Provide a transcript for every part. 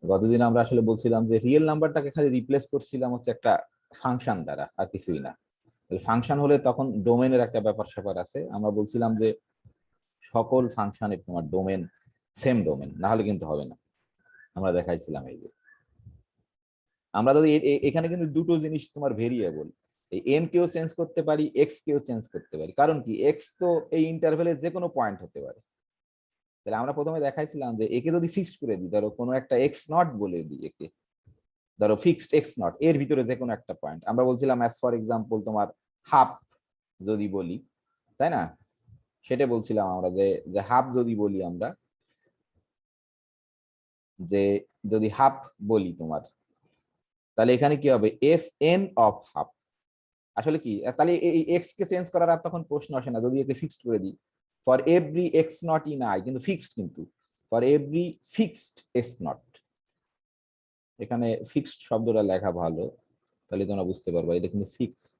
গতদিন আমরা আসলে বলছিলাম যে রিয়েল নাম্বারটাকে খালি রিপ্লেস করছিলাম হচ্ছে একটা ফাংশন দ্বারা, আর কিছুই না। ফাংশন হলে তখন ডোমেনের একটা ব্যাপার স্যাপার আছে। আমরা বলছিলাম যে সকল ফাংশনের তোমার ডোমেন সেম ডোমেন, না হলে কিন্তু হবে না। আমরা দেখাইছিলাম এই যে আমরা যদি এখানে কিন্তু দুটো জিনিস তোমার ভেরিয়েবল, এই এন কেও চেঞ্জ করতে পারি, এক্স কেও চেঞ্জ করতে পারি। কারণ কি, এক্স তো এই ইন্টারভেলের যে কোনো পয়েন্ট হতে পারে। তাহলে আমরা প্রথমে দেখাইছিলাম যে একে যদি ফিক্সড করে দিই, ধরো কোনো একটা এক্স নট বলে দিই একে, ধরো ফিক্সড এক্স নট, এর ভিতরে যে কোনো একটা পয়েন্ট আমরা বলছিলাম অ্যাজ ফর এক্সাম্পল তোমার হাফ যদি বলি, তাই না? সেটা বলছিলাম আমরা যে হাফ যদি বলি আমরা, যে যদি হাফ বলি তোমার, তাহলে এখানে কি হবে, এফ এন অফ হাফ। আসলে কি, তাহলে এই এক্স কে চেঞ্জ করার আর তখন প্রশ্ন আসে না যদি একে ফিক্সড করে দিই। For every x not in I, কিন্তু ফিক্সড, কিন্তু for every fixed x not, এখানে ফিক্সড শব্দটা লেখা ভালো, তাহলে তোমরা বুঝতে পারবা এটা কিন্তু ফিক্সড।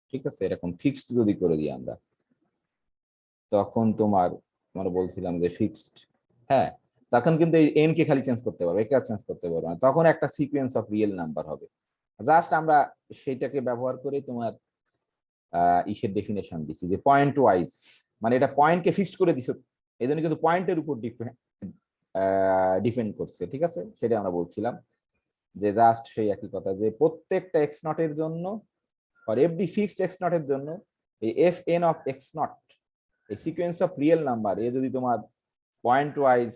ঠিক আছে, এরকম ফিক্সড যদি করে দিই আমরা, তখন তোমার আমরা বলছিলাম যে ফিক্সড, হ্যাঁ, তখন কিন্তু এই এন কে খালি চেঞ্জ করতে পারবো, একে আর চেঞ্জ করতে পারবো না। তখন একটা সিকোয়েন্স অফ রিয়েল নাম্বার হবে। জাস্ট আমরা সেইটাকে ব্যবহার করে তোমার ইসের ডেফিনেশন দিচ্ছি যে পয়েন্ট ওয়াইজ, মানে এটা পয়েন্টকে ফিক্সড করে দিছো, এই জন্য কিন্তু পয়েন্টের উপর ডিপেন্ড করছে। ঠিক আছে, সেটা আমরা বলছিলাম যে জাস্ট সেই একই কথা, যে প্রত্যেকটা এক্স নট এর জন্য, আর এফডি ফিক্সড এক্স নট এর জন্য, এই f N of x naught, এই সিকোয়েন্স অফ রিয়েল নাম্বার এ যদি তোমার পয়েন্ট ওয়াইজ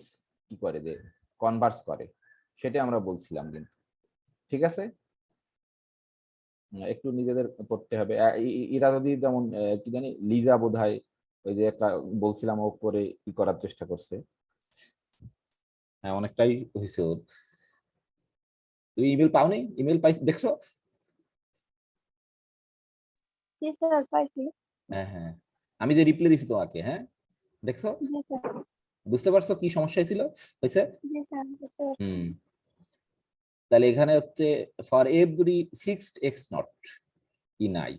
কি করে, যে কনভার্স করে, সেটা আমরা বলছিলাম কিন্তু। ঠিক আছে, একটু নিজেদের পড়তে হবে। এরা যদি যেমন কি জানি লিজা বোধহয়, ওই যে একটা বলছিলাম ও করে ই করার চেষ্টা করছে, হ্যাঁ অনেকটাই হয়েছে ওর। তুমি ইমেল পাওনি? ইমেল পাই দেখছো? জি স্যার, পাইছি। হ্যাঁ হ্যাঁ, আমি যে রিপ্লাই দিছি তোমাকে, হ্যাঁ দেখছো? জি স্যার। বুঝতে পারছো কি সমস্যা ছিল হয়েছে? জি স্যার, বুঝতে পারছি। হুম, তাহলে এখানে হচ্ছে for every fixed x not in I,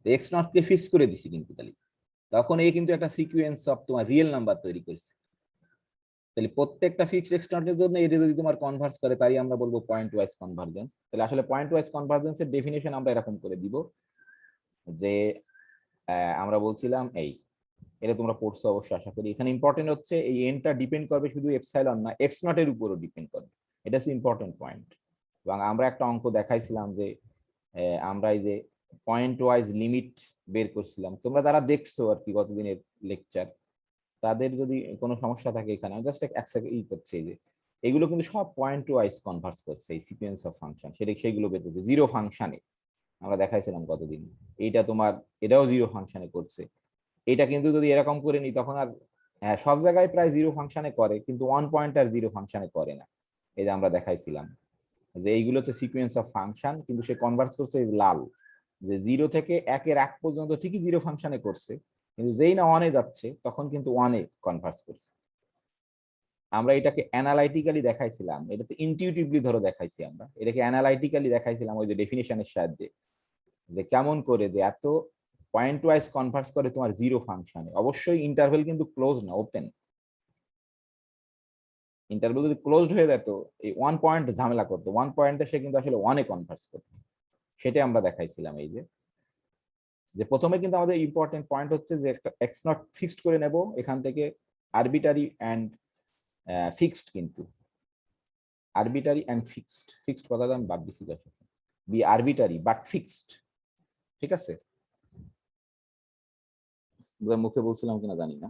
x not K fix করে দিছি কিন্তু, তাহলে তখন এই কিন্তু একটা সিকোয়েন্স অফ তোমার রিয়েল নাম্বার তৈরি করেছে। তাহলে প্রত্যেকটা ফিক্সড এক্স নটের জন্য এটা যদি তোমার কনভার্স করে, তাই আমরা বলবো পয়েন্ট ওয়াইজ কনভার্জেন্স। তাহলে আসলে পয়েন্ট ওয়াইজ কনভার্জেন্সের ডেফিনেশন আমরা এরকম করে দিব যে আমরা বলছিলাম এই, এটা তোমরা পড়ছো অবশ্যই আশা করি। এখানে ইম্পর্টেন্ট হচ্ছে এই এনটা ডিপেন্ড করবে শুধু এপসাইলন না, এক্স নট এর উপরও ডিপেন্ড করবে। এটা হচ্ছে ইম্পর্টেন্ট পয়েন্ট। এবং আমরা একটা অঙ্ক দেখাইছিলাম যে আমরা এই যে পয়েন্ট ওয়াইজ লিমিট বের করছিলাম, তোমরা যারা দেখছো আর কি গতদিনের লেকচার, তাদের যদি কোনো সমস্যা থাকে এখানে জাস্ট এক সেকেন্ড ই করছে, যে এগুলো কিন্তু সব পয়েন্ট ওয়াইজ কনভার্স করছে এই সিকোয়েন্স অফ ফাংশন, সেগুলো বের করছে জিরো ফাংশনে। আমরা দেখাইছিলাম কতদিন, এইটা তোমার এটাও জিরো ফাংশনে করছে। এটা কিন্তু যদি এরকম করে নি তখন আর, হ্যাঁ সব জায়গায় প্রায় জিরো ফাংশনে করে, কিন্তু ওয়ান পয়েন্ট আর জিরো ফাংশনে করে না। এই যে আমরা দেখাইছিলাম যে এইগুলো হচ্ছে সিকোয়েন্স অফ ফাংশন, কিন্তু সে কনভার্স করছে লাল, যে জিরো থেকে একের এক পর্যন্ত ঠিকই জিরো ফাংশনে করছে, কিন্তু যেই না ওয়ানে যাচ্ছে তখন কিন্তু ওয়ানে কনভার্স করছে। আমরা এটাকে অ্যানালাইটিক্যালি দেখাইছিলাম, এটাতে ইনটিউটিভলি ধরো দেখাইছি, আমরা এটাকে অ্যানালাইটিক্যালি দেখাইছিলাম ওই যে ডেফিনিশনের সাহায্যে, যে কেমন করে যে এত পয়েন্ট ওয়াইজ কনভার্স করে তোমার জিরো ফাংশনে। অবশ্যই ইন্টারভেল কিন্তু ক্লোজ না, ওপেন। ইন্টারভেল যদি ক্লোজড হয়ে যেত, এই ওয়ান পয়েন্ট ঝামেলা করতো, ওয়ান পয়েন্টে সে কিন্তু আসলে ওয়ানে কনভার্স করতো। সেটাই আমরা দেখাইছিলাম এই যে, যে প্রথমে কিন্তু আমাদের ইম্পর্টেন্ট পয়েন্ট হচ্ছে যে একটা এক্স নট ফিক্সড করে নেব এখান থেকে, আরবিটারি অ্যান্ড ফিক্সড, কিন্তু আরবিটারি অ্যান্ড ফিক্সড, ফিক্সড কথাটা আমি বাদ দিছি, বি আরবিটারি বাট ফিক্সড। ঠিক আছে, মুখে বলছিলাম কিনা জানি না,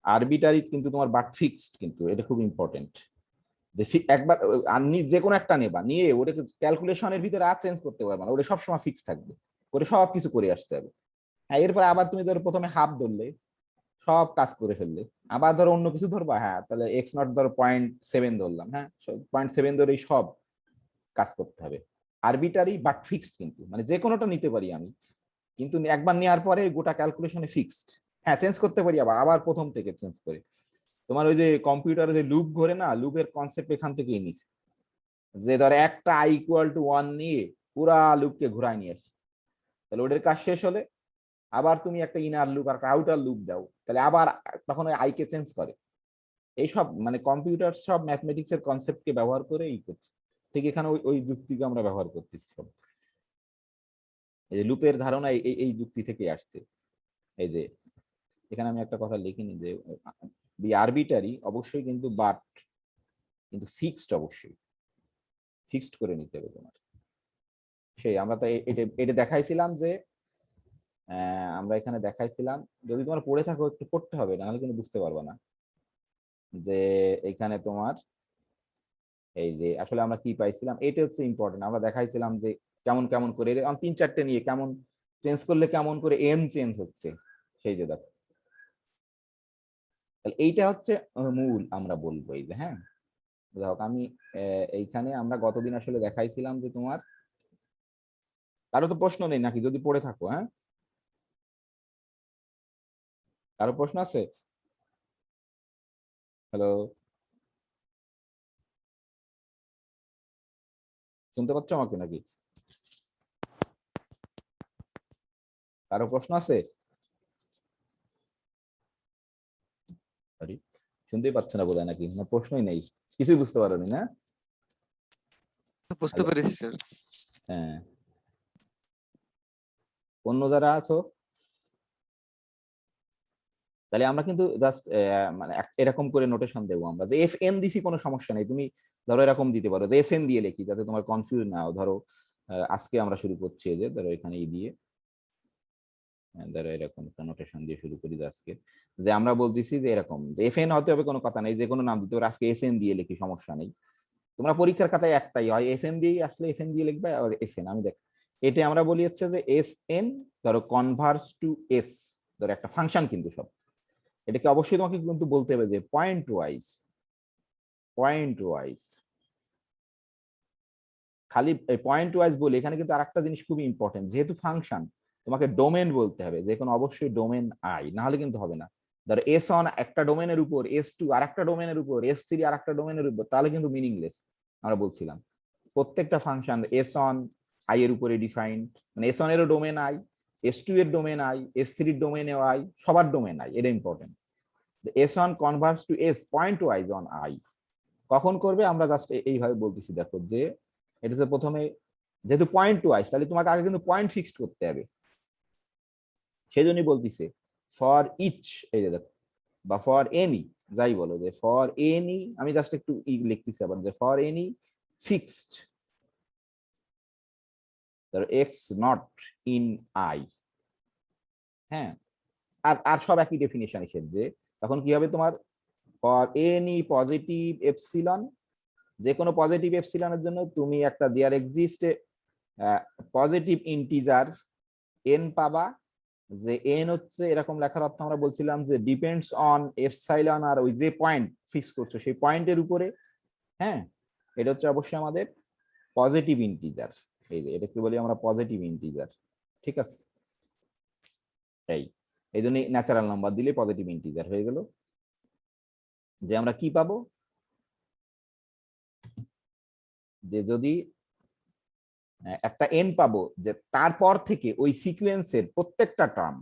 আরবিটারি কিন্তু তোমার বাট ফিক্সড, কিন্তু এটা খুব ইম্পর্টেন্ট। যে একবার যে কোনো একটা নেবা, নিয়ে ওটাকে ক্যালকুলেশনের ভিতরে আর চেঞ্জ করতে পারবে না, ওটা সবসময় ফিক্স থাকবে, করে সব কিছু করে আসতে হবে। হ্যাঁ, এরপরে আবার তুমি ধরো প্রথমে হাফ ধরলে, সব কাজ করে ফেললে, আবার ধরো অন্য কিছু ধরবা, হ্যাঁ তাহলে এক্স নট ধরো 0.7 ধরলাম, হ্যাঁ 0.7 ধরেই সব কাজ করতে হবে। আরবিটারি বাট ফিক্সড, কিন্তু মানে যে কোনোটা নিতে পারি আমি, কিন্তু একবার নেওয়ার পরে গোটা ক্যালকুলেশনে ফিক্সড। হ্যাঁ চেঞ্জ করতে পারি, আবার আবার প্রথম থেকে চেঞ্জ করে। তোমার ওই যে কম্পিউটারে যে লুপ ঘোরে না, লুপের কনসেপ্ট এখান থেকেই নিছে, যে ধর একটা আই ইকুয়াল টু 1 নিয়ে পুরা লুপকে ঘুরায় নিয়ে আসছে, তাহলে ওদের কাজ শেষ হলে আবার তুমি একটা ইনার লুপ আর আউটার লুপ দাও, তাহলে আবার তখন ওই আই কে চেঞ্জ করে। এই সব মানে কম্পিউটার সব ম্যাথমেটিক্স এর কনসেপ্টকে ব্যবহার করে এই করছে। ঠিক এখানে ওই যুক্তিকে আমরা ব্যবহার করতেছি সব। এই যে লুপের ধারণা এই যুক্তি থেকে আসছে। এই যে এখানে আমি একটা কথা লিখিনি যে বি আরবিটারি অবশ্যই কিন্তু, বাট কিন্তু ফিক্সড, অবশ্যই ফিক্সড করে নিতে হবে তোমার। সেই আমরা তো এটা দেখাইছিলাম যে আমরা এখানে দেখাইছিলাম, যদি তোমার পড়ে থাকো একটু পড়তে হবে, নাহলে কিন্তু বুঝতে পারবে না যে এখানে তোমার এই যে আসলে আমরা কি পাইছিলাম। এটা হচ্ছে ইম্পর্টেন্ট। আমরা দেখাইছিলাম যে কেমন কেমন করে 3-4টে নিয়ে কেমন চেঞ্জ করলে কেমন করে এন চেঞ্জ হচ্ছে, সেই যে দেখো। তাহলে এইটা হচ্ছে মূল আমরা বলবো। এই যে হ্যাঁ, দেখো আমি এইখানে আমরা গতদিন আসলে দেখাইছিলাম যে তোমার, কারো তো প্রশ্ন নেই নাকি যদি পড়ে থাকো? হ্যাঁ, কারো প্রশ্ন আছে? হ্যালো, শুনতে পাচ্ছ আমাকে নাকি? কারো প্রশ্ন আছে? শুনতেই পাচ্ছ না বোধহয়, নাকি না প্রশ্নই নেই, কিছুই বুঝতে পারোনি না? বুঝতে পেরেছি স্যার। হ্যাঁ, অন্য যারা আছো, তাহলে আমরা কিন্তু জাস্ট মানে এরকম করে নোটেশন দেবো আমরা যে এফ এন দিছি, কোনো সমস্যা নেই। তুমি ধরো এরকম দিতে পারো যে এস এন দিয়ে লিখি, যাতে তোমার কনফিউজ না হয়। ধরো আজকে আমরা শুরু করছি এই যে ধরো এখানে ই দিয়ে, ধরো এরকম একটা নোটেশন দিয়ে শুরু করি আজকে, যে আমরা বলতেছি যে এরকম যে এফ এন হতে হবে কোনো কথা নেই, যে কোনো নাম দিতে পারো। আজকে এস এন দিয়ে লিখি, সমস্যা নেই। তোমরা পরীক্ষার খাতায় একটাই হয় এফ এন দিয়েই আসলে এফ এন দিয়ে লিখবে, আর এস এন আমি দেখ এটা আমরা বলি হচ্ছে যে এস এন ধরো কনভার্স টু এস, ধরো একটা ফাংশন কিন্তু সব। এটাকে অবশ্যই তোমাকে কিন্তু বলতে হবে যে পয়েন্ট ওয়াইজ, পয়েন্ট ওয়াইজ, খালি পয়েন্ট ওয়াইজ বলি। এখানে কিন্তু আরেকটা জিনিস খুবই ইম্পর্টেন্ট, যেহেতু ফাংশন তোমাকে ডোমেন বলতে হবে, যে কোনো অবশ্যই ডোমেন আই, না হলে কিন্তু হবে না। ধরো এস অন একটা ডোমেনের উপর, এস টু আর একটা ডোমেনের উপর, এস থ্রি আর একটা ডোমেনের উপর, তাহলে কিন্তু মিনিংলেস। আমরা বলছিলাম প্রত্যেকটা ফাংশন এস অন আই এর উপরে ডিফাইন্ড, মানে এস অন এরও ডোমেন আই, এস টু এর ডোমেন আই, এস থ্রির ডোমেন আই, সবার ডোমেন আই, এটা important. S n converges to S pointwise on I. কখন করবে আমরা জাস্ট এইভাবে বলতেছি, দেখো যে এটা হচ্ছে প্রথমে, যেহেতু পয়েন্ট ওয়াইজ, তাহলে তোমাকে আগে কিন্তু পয়েন্ট ফিক্সড করতে হবে। সেই জন্যই বলতেছে ফর ইচ, এই যে দেখো, বা ফর এনি, যাই বলো, যে ফর এনি, আমি জাস্ট একটু লিখতেছি আবার, যে for any fixed x not in I. হ্যাঁ, আর সব একই ডেফিনিশন হিসেবে, যে তখন কি হবে তোমার, ফর এনি পজিটিভ এপসিলন, যে কোনো পজিটিভ এপসিলনের জন্য তুমি একটা there exist positive integer N পাবা, যে এন হচ্ছে এরকম লেখার অর্থ আমরা বলছিলাম যে ডিপেন্ডস অন এপসাইলন, আর ওই যে পয়েন্ট ফিক্স করছো সেই পয়েন্টের উপরে। হ্যাঁ, এটা হচ্ছে অবশ্যই আমাদের পজিটিভ ইন্টিজার। এটা কি বলি আমরা, পজিটিভ ইন্টিজার। ঠিক আছে, এই জন্য ন্যাচারাল নাম্বার দিলে পজিটিভ ইন্টিজার হয়ে গেল। যে আমরা কি পাবো, যে যদি একটা এন পাবো, যে তারপর থেকে ওই সিকোয়েন্সের প্রত্যেকটা টার্ম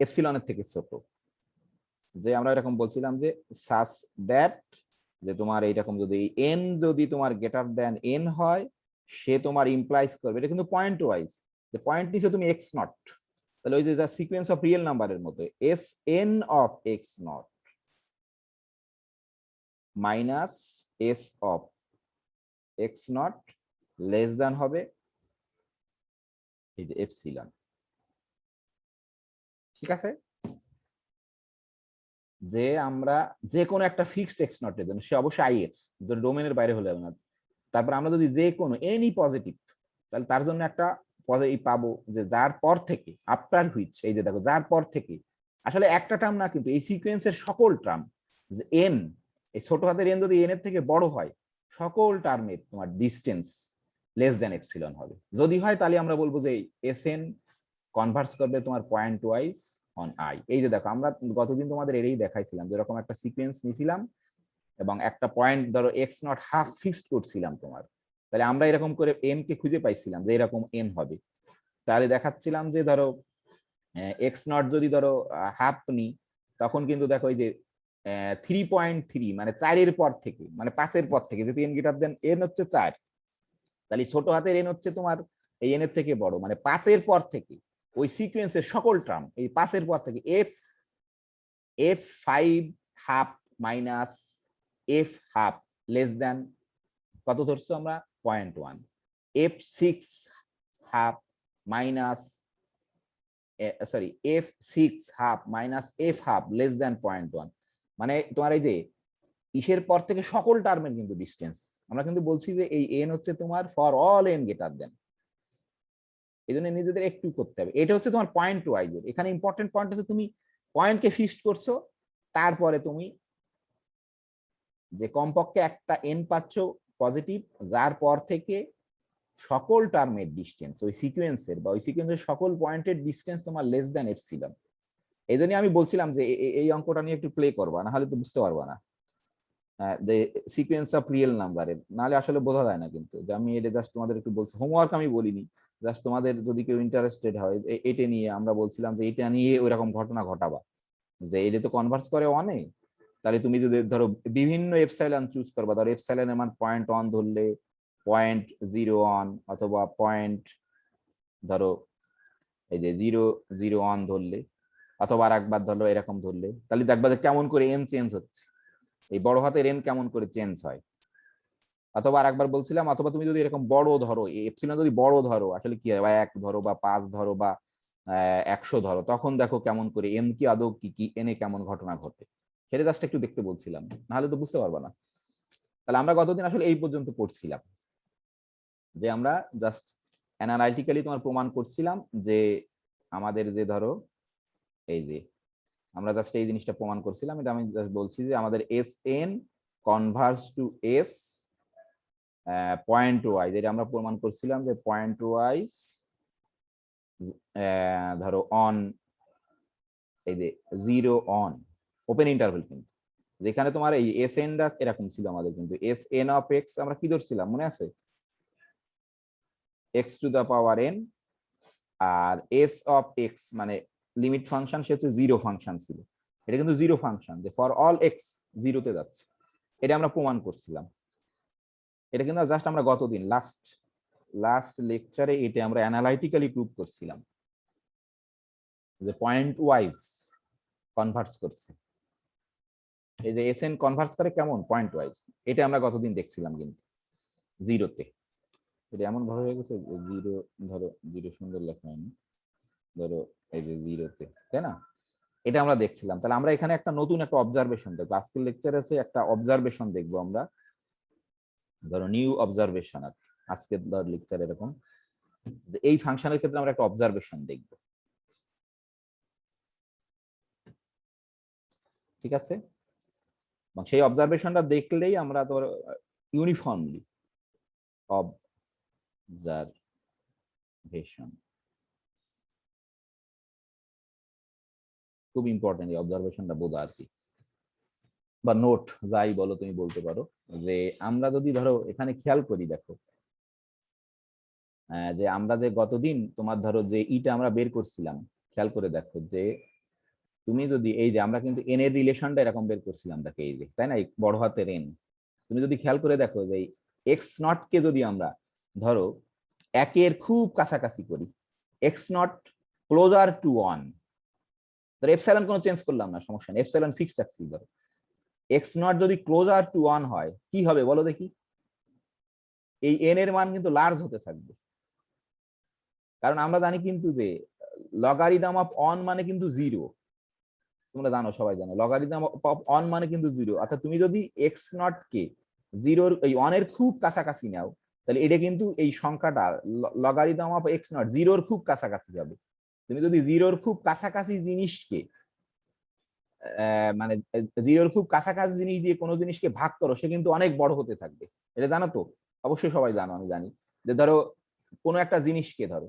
এপসিলনের থেকে ছোট। যে আমরা এরকম বলছিলাম যে সাস দ্যাট, যে তোমার এইরকম যদি এন যদি তোমার গ্রেটার দেন এন হয়, সে তোমার ইমপ্লাইজ করবে, এটা কিন্তু পয়েন্ট ওয়াইজ, যে পয়েন্ট নিচে তুমি এক্স নট, তাহলে ওই যে সিকোয়েন্স অফ রিয়েল নাম্বারের মতো S N of x naught minus S of x naught less দেন হবে এই যে এপসিলন। ঠিক আছে, যে আমরা যে কোনো একটা ফিক্সড এক্স নটের জন্য, সে অবশ্যই আই এর ডোমেনের বাইরে হলে হবে না। তারপর আমরা যদি যে কোনো এনি পজিটিভ, তাহলে তার জন্য একটা পজিটিভ পাবো, যে যার পর থেকে, আফটার হুইচ, এই যে দেখো যার পর থেকে, আসলে একটা টার্ম না কিন্তু এই সিকোয়েন্সের সকল টার্ম, যে এন, এই ছোট হাতের এন যদি এন এর থেকে বড় হয়, সকল টার্মের তোমার ডিস্টেন্স লেস দেন এপসিলন হবে। যদি হয় তাহলে আমরা বলবো যে এস এন কনভার্স করবে তোমার পয়েন্ট ওয়াইজ অন আই। এই যে দেখো আমরা গতদিন তোমাদের এটাই দেখাইছিলাম, যেরকম একটা সিকোয়েন্স নিয়েছিলাম এবং একটা পয়েন্ট ধরো এক্স নট হাফ ফিক্সড করছিলাম তোমার, তাহলে আমরা এরকম করে এন কে খুঁজে পাইছিলাম যে এরকম এন হবে। তাহলে দেখাচ্ছিলাম যে ধরো এক্স নট যদি ধরো হাফ নি, তখন কিন্তু দেখো এই যে 3.3 মানে 4-এর পর থেকে, মানে 5-এর পর থেকে, যেহেতু এন গ্রেটার দেন এন হচ্ছে 4, তাহলে ছোট হাতের এন হচ্ছে তোমার এই এন এর থেকে বড়, মানে 5-এর পর থেকে ওই সিকোয়েন্সের সকল টার্ম এই 5-এর পর থেকে f5 half minus f half less than কত ধরছো আমরা 0.1, f6 half minus sorry f6 half minus f half less than 0.1, মানে তোমার এই যে ইসের পর থেকে সকল টার্মের কিন্তু ডিস্টেন্স আমরা কিন্তু বলছি যে এই এন হচ্ছে তোমার for all N greater than, এই জন্য নিজেদের একটু করতে হবে। এটা হচ্ছে তোমার পয়েন্ট ওয়াইজ, এখানে ইম্পর্টেন্ট পয়েন্ট হচ্ছে তুমি পয়েন্টকে ফিক্সড করছো, তারপরে তুমি যে কমপক্ষে একটা এন পাচ্ছ পজিটিভ, যার পর থেকে সকল টার্মের ডিস্টেন্স ওই সিকোয়েন্সের বা ওই সিকোয়েন্সের সকল পয়েন্টের ডিস্টেন্স তোমার লেস দেন এপসিলন। এই জন্য আমি বলছিলাম যে এই অঙ্কটা নিয়ে একটু প্লে করবা, না হলে তো বুঝতে পারবা না যে সিকোয়েন্স অফ রিয়েল নাম্বারের, নাহলে আসলে বোঝা যায় না। কিন্তু যে আমি এটা জাস্ট তোমাদের একটু বলছি, হোমওয়ার্ক আমি বলিনি, জাস্ট তোমাদের যদি কেউ ইন্টারেস্টেড হয় এটা নিয়ে, আমরা বলছিলাম যে এটা নিয়ে ওইরকম ঘটনা ঘটাবা যে এটা তো কনভার্স করে ওয়ানে, তাহলে তুমি যদি ধরো বিভিন্ন এপসাইলন চুজ করবা, ধরো এপসাইলনের মান 0.1 ধরলে 0.01 অথবা ধরো এই যে 0.01 ধরলে, অথবা আর একবার ধরলো এরকম ধরলে, তাহলে দেখবা যে কেমন করে এন চেঞ্জ হচ্ছে, এই বড় হাতের এন কেমন করে চেঞ্জ হয়। অথবা আর একবার বলছিলাম, অথবা তুমি যদি এরকম বড় ধরো এপসিলন, যদি বড় ধরো আসলে কি হয়, 1 ধরো বা 5 ধরো বা 100 ধরো, তখন দেখো কেমন করে এন কি আদৌ কি এনে কেমন ঘটনা ঘটে, সেটা জাস্ট একটু দেখতে বলছিলাম, নাহলে তো বুঝতে পারবা না। তাহলে আমরা গতদিন আসলে এই পর্যন্ত পড়ছিলাম যে আমরা জাস্ট অ্যানালাইটিক্যালি তোমার প্রমাণ করছিলাম যে আমাদের যে ধরো এই যে আমরা জাস্ট এই জিনিসটা প্রমাণ করছিলাম, এটা আমি জাস্ট বলছি যে আমাদের S N converges to S pointwise, এটা আমরা প্রমাণ করছিলাম যে পয়েন্ট ওয়াইজ ধরো অন এই যে 0 অন ওপেন ইন্টারভেল, কিন্তু যেখানে তোমার এই এস এনটা এরকম ছিল আমাদের, কিন্তু এস এন অফ এক্স আমরা কি ধরছিলাম মনে আছে, X to the power N, আর এস অফ এক্স মানে লিমিট ফাংশন সে হচ্ছে 0 ফাংশন ছিল, এটা কিন্তু 0 ফাংশন যে ফর অল এক্স 0-তে যাচ্ছে, এটা আমরা প্রমাণ করছিলাম। এটা কিন্তু জাস্ট আমরা গতদিন লাস্ট লেকচারে এটা আমরা অ্যানালাইটিক্যালি প্রুভ করছিলাম যে পয়েন্ট ওয়াইজ কনভার্স করছে, এই যে এসএন কনভার্স করে কেমন পয়েন্ট ওয়াইজ, এটা আমরা গতদিন দেখছিলাম কিন্তু 0-তে। এটা এমন ভাবে হয়ে গেছে 0 ধরো 0 সুন্দর লেখা হয়নি, ধরো এই যে 0-তে, তাই না, এটা আমরা দেখছিলাম। তাহলে আমরা এখানে একটা নতুন একটা অবজারভেশন দেখবো, আজকের লেকচারে আছে একটা অবজারভেশন দেখবো আমরা, ধরো নিউ অবজারভেশন আজকের ধর লেকচার এরকম যে এই ফাংশনের ক্ষেত্রে আমরা একটা অবজারভেশন দেখব, ঠিক আছে, এবং সেই অবজারভেশনটা দেখলেই আমরা ধর ইউনিফর্মলি অবজারভেশন, খুব ইম্পর্টেন্ট এই অবজারভেশনটা বোঝা আর কি, বা নোট যাই বলো তুমি বলতে পারো, যে আমরা যদি ধরো এখানে খেয়াল করি, দেখো যে আমরা যে গতদিন তোমার ধরো যে ইটা আমরা বের করছিলাম, খেয়াল করে দেখো যে তুমি যদি এই যে আমরা কিন্তু এন এর রিলেশনটা এরকম বের করছিলাম, দেখো এই যে, তাই না, বড় হাতের এন, তুমি যদি খেয়াল করে দেখো যে এক্স নট কে যদি আমরা ধরো 1-এর খুব কাছাকাছি করি, এক্স নট ক্লোজার টু 1, ধরো এপসাইলন কোনো চেঞ্জ করলাম না, সমস্যা নেই, এপসাইলন ফিক্সড রাখছি, ধরো এক্স নট যদি ক্লোজার টু 1 হয় কি হবে বলো দেখি, এই এন এর মান কিন্তু লার্জ হতে থাকবে, কারণ আমরা জানি কিন্তু যে লগারিদম অফ অন মানে কিন্তু 0, তোমরা জানো, সবাই জানো লগারিদম অফ অন মানে কিন্তু 0, অর্থাৎ তুমি যদি এক্স নট কে 0 এই 1 এর খুব কাছাকাছি নাও, তাহলে এটা কিন্তু এই সংখ্যাটা লগারিদম অফ এক্স নট 0-র খুব কাছাকাছি যাবে। তুমি যদি 0-র খুব কাছাকাছি জিনিসকে মানে 0-র খুব কাছাকাছি জিনিস দিয়ে কোনো জিনিসকে ভাগ করো, সে কিন্তু অনেক বড় হতে থাকবে, এটা জানো তো, অবশ্যই সবাই জানো, আমি জানি যে ধরো কোনো একটা জিনিসকে ধরো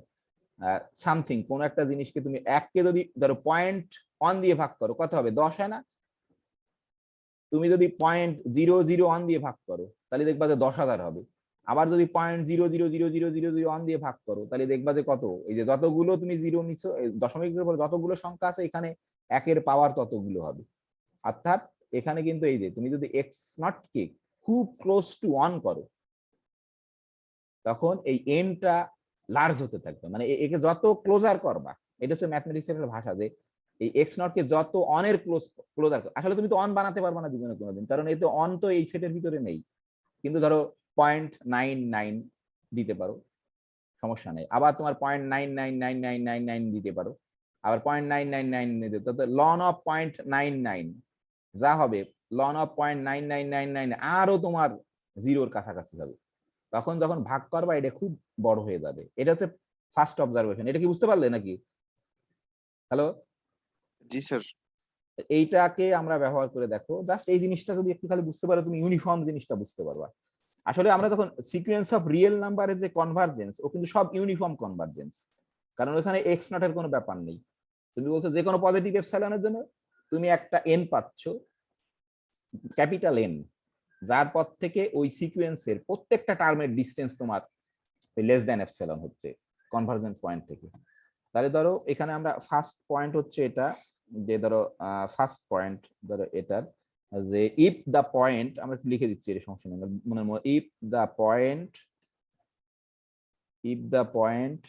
সামথিং, কোন একটা জিনিসকে তুমি 1-কে যদি ধরো 0.1 দিয়ে ভাগ করো কত হবে, 10 হয় না, তুমি যদি 0.001 দিয়ে ভাগ করো তাহলে দেখবা যে 10,000 হবে, আবার যদি 0.0000001 দিয়ে ভাগ করো তাহলে দেখবা যে কত, এই যে যতগুলো তুমি জিরো নিছো দশমিকের পর যতগুলো সংখ্যা আছে এখানে 1-এর পাওয়ার ততগুলো হবে, অর্থাৎ এখানে কিন্তু এই যে তুমি যদি এক্স নট কে খুব ক্লোজ টু 1 করো, তখন এই এনটা লার্জ হতে থাকবে, মানে একে যত ক্লোজার করবা, এটা হচ্ছে ম্যাথমেটিক্সের ভাষা, যে এই এক্স নট কে যত অনের ক্লোজার, আসলে তুমি তো অন বানাতে পারবে না জীবনে কোনোদিন, কারণ এই তো অন তো এই সেটের ভিতরে নেই, কিন্তু ধরো 0.99 দিতে পারো, সমস্যা নেই। আবার তোমার 0.999999 দিতে পারো, আবার 0.999 দিতে, তো লন অফ 0.99 যা হবে, লন অফ 0.9999 আরো তোমার জিরোর কাছাকাছি যাবে, তখন যখন ভাগ করবা এটা খুব বড় হয়ে যাবে। এটা হচ্ছে ফার্স্ট অবজারভেশন। এটা কি বুঝতে পারলে নাকি? হ্যালো? জি স্যার। এইটাকে আমরা ব্যবহার করে দেখো, জাস্ট এই জিনিসটা যদি একটু খালি বুঝতে পারো, তুমি ইউনিফর্ম জিনিসটা বুঝতে পারবা। আসলে আমরা যখন সিকোয়েন্স অফ রিয়েল নাম্বারের যে কনভার্জেন্স, ও কিন্তু সব ইউনিফর্ম কনভার্জেন্স, কারণ ওখানে এক্স নট এর কোনো ব্যাপার নেই। তুমি বলছো যে কোনো পজিটিভ এপসাইলনের জন্য তুমি একটা এন পাচ্ছ, ক্যাপিটাল এন, যার পর থেকে ওই সিকোয়েন্সের প্রত্যেকটা টার্মের ডিসটেন্স তোমার লেস দ্যান এপসাইলন হচ্ছে কনভার্জেন্স পয়েন্ট থেকে। তাহলে ধরো এখানে আমরা ফার্স্ট পয়েন্ট হচ্ছে এটা, যে ধরো ফার্স্ট পয়েন্ট ধরো এটার, যে ইফ দা পয়েন্ট, আমরা লিখে দিচ্ছি এর সমস্যা নেই মনে মনে, if the point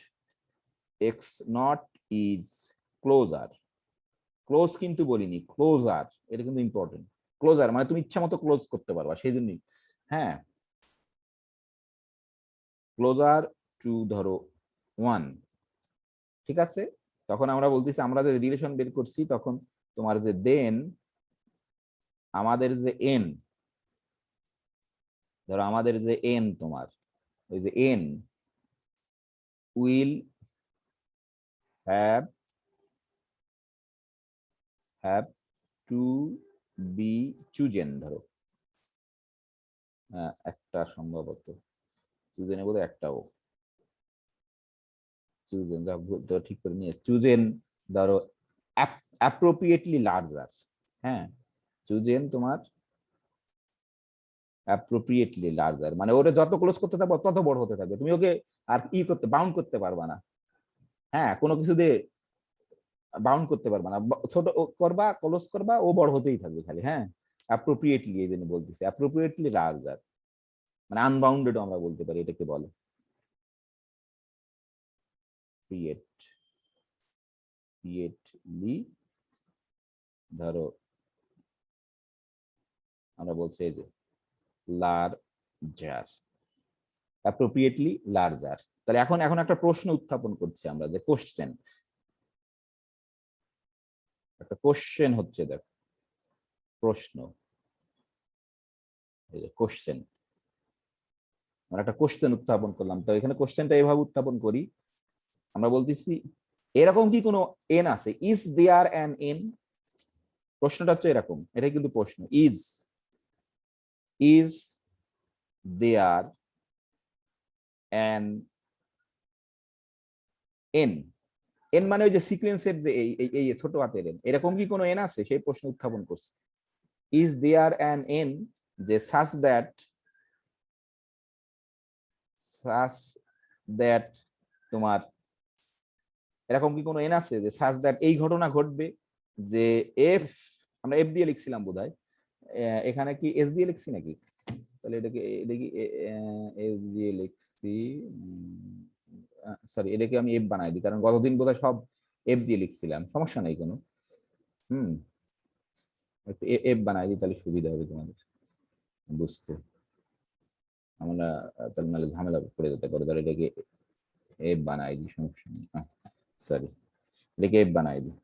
X naught is closer, close কিন্তু বলিনি, ক্লোজার, এটা কিন্তু ইম্পর্টেন্ট। ক্লোজার মানে তুমি ইচ্ছা মতো ক্লোজ করতে পারবা, সেই জন্যই, হ্যাঁ, ক্লোজার টু ধরো 1, ঠিক আছে। তখন আমরা বলতেছি, আমরা যে রিলেশন বের করছি, তখন তোমার যে দেন আমাদের যে এন, ধরো আমাদের যে এন, তোমার ওই যে N will have to be chosen, ধরো একটা সম্ভবত চুজেনে বলে একটাও চুজেন, ঠিক করে নিয়ে চুজেন ধরো অ্যাপ্রোপ্রিয়েটলি লার্জার, হ্যাঁ, চুজেন তোমার অ্যাপ্রোপ্রিয়েটলি লার্জার, মানে ওটা যত ক্লোজ করতে থাকবে তত বড় হতে থাকবে, তুমি ওকে আর করতে বাউন্ড করতে পারবা না, হ্যাঁ, কোনো কিছু দিয়ে বাউন্ড করতে পারবা না, ছোট করবা, ক্লোজ করবা, ও বড় হতেই থাকবে খালি, হ্যাঁ, অ্যাপ্রোপ্রিয়েটলি, এই জন্য বলতেছি অ্যাপ্রোপ্রিয়েটলি লার্জার, মানে আনবাউন্ডেড আমরা বলতে পারি, এটাকে বলে ক্রিয়েটলি, ধরো আমরা বলছি এই যে লার্জার, অ্যাপ্রোপ্রিয়েটলি লার্জার। তাহলে এখন একটা প্রশ্ন উত্থাপন করছি আমরা, যে কোশ্চেন, একটা কোশ্চেন হচ্ছে, দেখো প্রশ্ন, এই যে কোশ্চেন, আমরা একটা কোশ্চেন উত্থাপন করলাম। তো এখানে কোশ্চেনটা এইভাবে উত্থাপন করি, আমরা বলতেছি এরকম কি কোনো এন আছে, ইজ দেয়ার অ্যান এন, প্রশ্নটা হচ্ছে এরকম, এটাই কিন্তু প্রশ্ন, is there an N, N মানে ওই যে সিকোয়েন্সের যে এই ছোট হাতের এন, এরকম কি কোনো এন আছে, সেই প্রশ্ন উত্থাপন করছে। ইজ দেয়ার অ্যান এন, যে সাচ দ্যাট তোমার এরকম কি কোনো এন আছে, যে সাচ দ্যাট এই ঘটনা ঘটবে, যে এফ, আমরা এফ দিয়ে লিখছিলাম বোধহয়, এখানে কি এস দিয়ে লিখছি নাকি, তাহলে এটাকে এস দিয়ে লিখছি, সরি, এটাকে আমি এফ বানাই দিই, কারণ গতদিন বোধহয় সব এফ দিয়ে লিখছিলাম, সমস্যা নাই কোনো, একটু এফ বানাই দিই, তাহলে সুবিধা হবে তোমাদের বুঝতে, আমরা তাহলে নাহলে ঝামেলা পড়ে যেতে পারে, তাহলে এটাকে এফ বানাই দিই, সমস্যা নেই, সরি, এটাকে এফ বানাই দিই,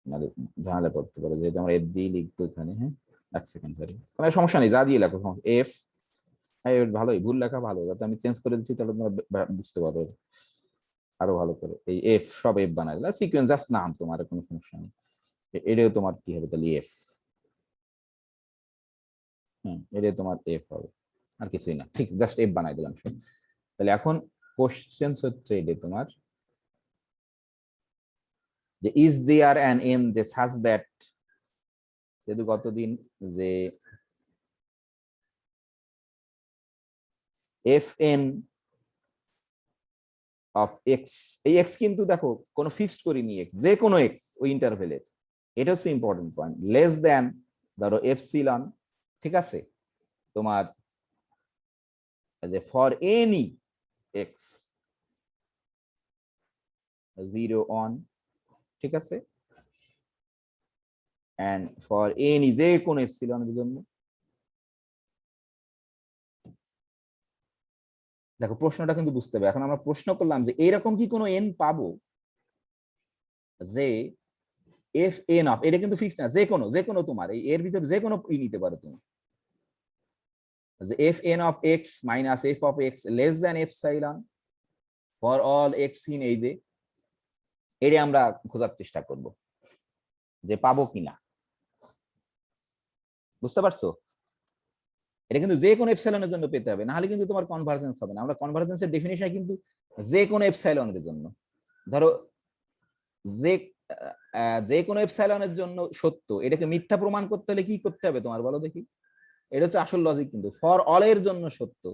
নাহলে ঝামেলা পড়তে পারে, যেহেতু আমরা এফ দিয়ে লিখবো এখানে, হ্যাঁ, এক সেকেন্ড, সরি, কোনো সমস্যা নেই, যা দিয়ে লেখো এফ, হ্যাঁ ভালোই, ভুল লেখা ভালো, যাতে আমি চেঞ্জ করে দিচ্ছি, তাহলে তোমরা বুঝতে পারবে আরো ভালো করে। এই এফ সব এফ বানাই দিলাম, সিকোয়েন্স জাস্ট নাম, তোমার কোনো সমস্যা নেই, এটাও তোমার কি হবে তাহলে এফ, এটাও তোমার এফ হবে, আর কিছুই না, ঠিক, জাস্ট এফ বানাই দিলাম সব। তাহলে এখন কোশ্চেন হচ্ছে এটা তোমার, যে ইজ দেয়ার অ্যান এন, যে সাচ দ্যাট, যেহেতু গতদিন যে এফ এন অফ এক্স, এই এক্স কিন্তু দেখো কোনো ফিক্সড করিনি, এক্স যে কোনো এক্স ওই ইন্টারভেলের, এটা হচ্ছে ইম্পর্টেন্ট পয়েন্ট। লেস দেন ধরো এপসিলন, ঠিক আছে, তোমার যে ফর এনি এক্স 0 1, ঠিক আছে, এন্ড ফর এনি যে কোন এপসিলনের জন্য। দেখো প্রশ্নটা কিন্তু বুঝতে হবে। এখন আমরা প্রশ্ন করলাম যে এরকম কি কোনো এন পাবো যে এফ এন অফ, এটা কিন্তু ফিক্স না, যে কোনো তোমার এই এর ভিতরে যে কোনো ই নিতে পারো তুমি, যে f N of x minus F of x less than epsilon for all x in এই যে, এটা আমরা খোঁজার চেষ্টা করব যে পাবো কিনা। বুঝতে পারছো? এটা কিন্তু যে কোনো এপসাইলনের জন্য পেতে হবে, না হলে কিন্তু তোমার কনভার্জেন্স হবে না। আমরা কনভার্জেন্সের ডেফিনিশন কিন্তু যে কোনো এপসাইলনের জন্য, ধরো যে যে কোনো এপসাইলনের জন্য সত্য, এটাকে মিথ্যা প্রমাণ করতে হলে কি করতে হবে তোমার বলো দেখি। এটা হচ্ছে আসল লজিক। কিন্তু ফর অল এর জন্য সত্য,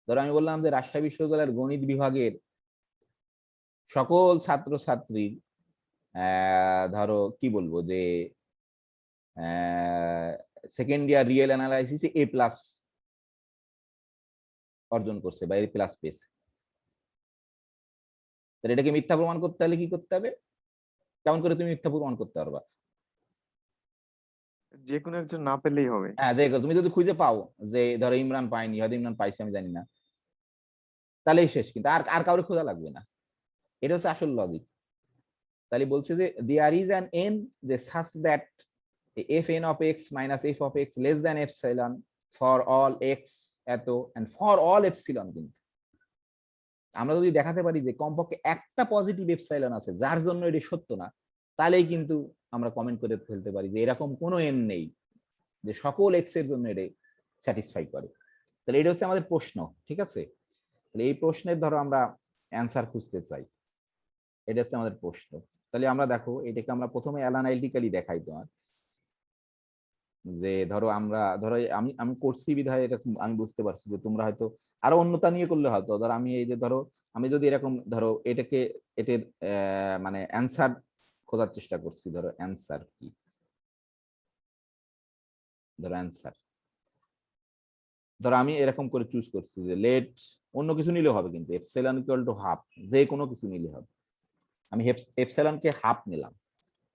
ধরো আমি বললাম যে রাজশাহী বিশ্ববিদ্যালয়ের গণিত বিভাগের সকল ছাত্রছাত্রীর ধরো কি বলবো যে সেকেন্ড ইয়ার রিয়েল অ্যানালাইসিসে এ প্লাস অর্জন করছে বা এ প্লাস পেয়েছে, তাহলে এটাকে মিথ্যা প্রমাণ করতে হলে কি করতে হবে? কেমন করে তুমি মিথ্যা প্রমাণ করতে পারবা? যে কোনো একজন না পেলেই হবে। হ্যাঁ দেখো, তুমি যদি খুঁজে পাও যে ধরো ইমরান পায়নি, হয়তো ইমরান পাইছে আমি জানি না, তাহলেই শেষ, কিন্তু আর আর কাউরে খোঁজা লাগবে না। এটা হচ্ছে আসল লজিক। তাহলে বলছে যে দেয়ার ইজ অ্যান এন যে such that F N of x minus F of x less than epsilon for all x এত এন্ড ফর অল এপসিলন। কিন্তু আমরা যদি দেখাতে পারি যে কমপক্ষে একটা পজিটিভ এপসাইলন আছে যার জন্য এটি সত্য না, তাহলেই কিন্তু আমরা কমেন্ট করে ফেলতে পারি যে এরকম কোনো এন নেই যে সকল এক্স এর জন্য এটা স্যাটিসফাই করে। তাহলে এটা হচ্ছে আমাদের প্রশ্ন, ঠিক আছে। তাহলে এই প্রশ্নের ধরো আমরা অ্যান্সার খুঁজতে চাই, এটা হচ্ছে আমাদের প্রশ্ন। তাহলে আমরা দেখো এটাকে আমরা প্রথমে অ্যানালাইটিক্যালি দেখাই তোমার, যে ধরো আমরা ধরো আমি আমি করছি বিধায় এরকম আমি বুঝতে পারছি যে তোমরা হয়তো আরো অন্যতা নিয়ে করলে হয়তো, ধরো আমি এই যে ধরো আমি যদি এরকম ধরো এটাকে এটার মানে অ্যান্সার খোঁজার চেষ্টা করছি, ধরো অ্যান্সার কি, ধরো অ্যান্সার ধরো আমি এরকম করে চুজ করছি যে লেট অন্য কিছু নিলে হবে, কিন্তু এপসিলন ইকুয়াল টু হাফ, যে কোনো কিছু নিলে হবে। আমি এপসিলনকে হাফ নিলাম,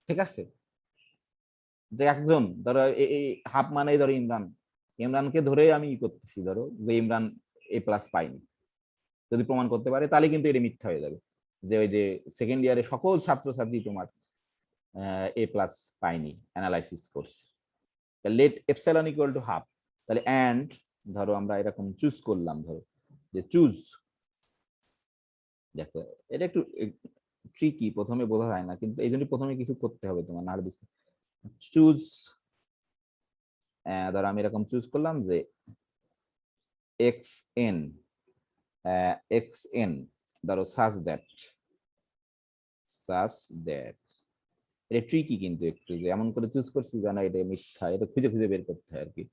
ঠিক আছে। যে একজন ধরো এই হাফ মানে ধরো ইমরান, ইমরানকে ধরে আমি ই করতেছি, ধরো যে ইমরান এ প্লাস পাইনি, যদি প্রমাণ করতে পারে তাহলে কিন্তু এটা মিথ্যা হয়ে যাবে যে ওই যে সেকেন্ড ইয়ারে সকল ছাত্রছাত্রী তোমার এ প্লাস পাইনি অ্যানালাইসিস করছে। Let epsilon equal to half, তাহলে এন্ড ধরো আমরা এরকম চুজ করলাম, ধরো যে চুজ, দেখো এটা একটু ট্রিকি, প্রথমে বোঝা যায় না, কিন্তু এই জন্য প্রথমে কিছু করতে হবে তোমার, না বুঝতে। চুজ, ধরো আমি এরকম চুজ করলাম যে এক্স এন ধরো সাচ দ্যাট এটা ট্রিকি কিন্তু একটু, যে এমন করে চুজ করছি যেন এটা মিথ্যা, এটা খুঁজে খুঁজে বের করতে হয় আর কি।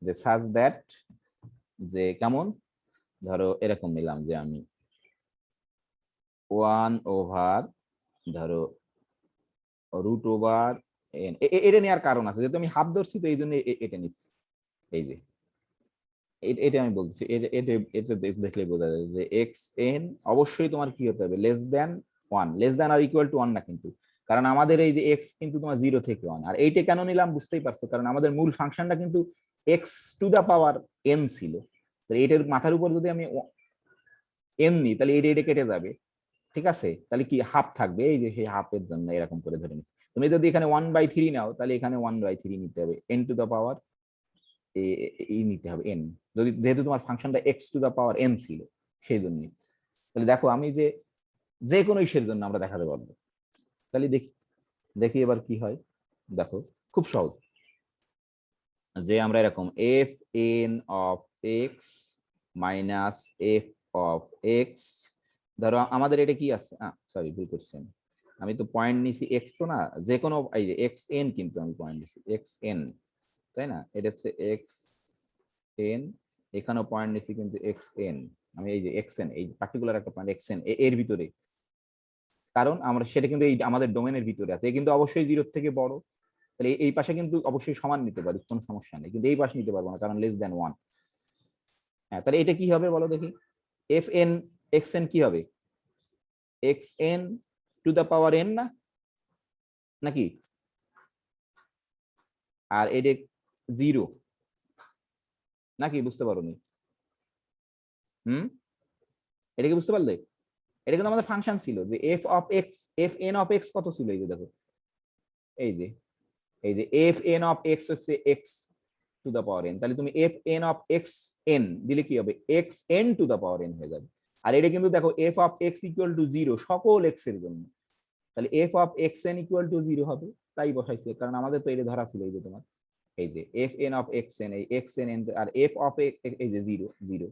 যে সাচ দ্যাট যে কেমন, ধরো এরকম নিলাম যে আমি 1/, ধরো √n, এটা নেওয়ার কারণ আছে, যেহেতু আমি হাফ ধরছি তো এই জন্য এটা নিচ্ছি। এই যে এটা আমি বলছি, এটা দেখলে বোঝা যায় যে এক্স এন অবশ্যই তোমার কি হতে হবে, less than 1, less than or equal to 1 না কিন্তু, কারণ আমাদের এই যে এক্স কিন্তু তোমার 0 থেকে 1। আর এইটা কেন নিলাম বুঝতেই পারছো, কারণ আমাদের মূল ফাংশনটা কিন্তু X to the power n ছিল। তো এটার মাথার উপর যদি আমি n নিই তাহলে এটা কেটে যাবে, ঠিক আছে। তাহলে কি হাফ থাকবে, এই যে সেই হাফের জন্য এরকম করে ধরে নিচ্ছি। তুমি যদি এখানে 1/3 নাও তাহলে এখানে 1/3 নিতে হবে, n টু দা পাওয়ার নিতে হবে n, যদি যেহেতু তোমার ফাংশনটা X to the power n ছিল সেই জন্য। তাহলে দেখো আমি যে কোনো ইসের জন্য আমরা দেখাতে পারবো। তাহলে দেখি দেখি এবার কি হয়। দেখো খুব সহজ, যে আমরা এরকম F N of x minus F of x, ধরো আমাদের এটা কি আছে, সরি ভুল করছি আমি তো পয়েন্ট নিছি এক্স তো না, যে কোনো এই যে এক্স এন, কিন্তু আমি পয়েন্ট নিছি এক্স এন, তাই না, এটা হচ্ছে এক্স এন, এখানেও পয়েন্ট নিছি কিন্তু এক্স এন, আমি এই যে এক্স এন এই পার্টিকুলার একটা পয়েন্ট এক্স এন এর ভিতরে কারণ আমরা সেটা কিন্তু এই আমাদের ডোমেনের ভিতরে আছে, কিন্তু অবশ্যই 0 থেকে বড়, তাহলে এই পাশে কিন্তু অবশ্যই সমান নিতে পারি, কোনো সমস্যা নেই, কিন্তু এই পাশে নিতে পারবো না কারণ লেস দ্যান 1। হ্যাঁ, তাহলে এটা কি হবে বলো দেখি, এফ এন এক্স এন কি হবে, x N to the power N না, নাকি? আর এটা 0 নাকি, বুঝতে পারোনি? এটা কি বুঝতে পারলে? এটা কিন্তু আমাদের ফাংশন ছিল যে F of x, F N of x কত ছিল, এই যে দেখো, এই যে এফ এন অফ এক্স হচ্ছে x two the power n, তাহলে তুমি F N of x N দিলে কি হবে, x N to the power N হয়ে যাবে। আর এটা কিন্তু দেখো F of x equal to 0 সকল এক্স এর জন্য, তাহলে F of x N equal to 0 হবে, তাই বসাইছে, কারণ আমাদের তো এটা ধরা ছিল এই যে তোমার এই যে f N of x n, এই এক্স এন আর এফ অফ এই যে 0 0,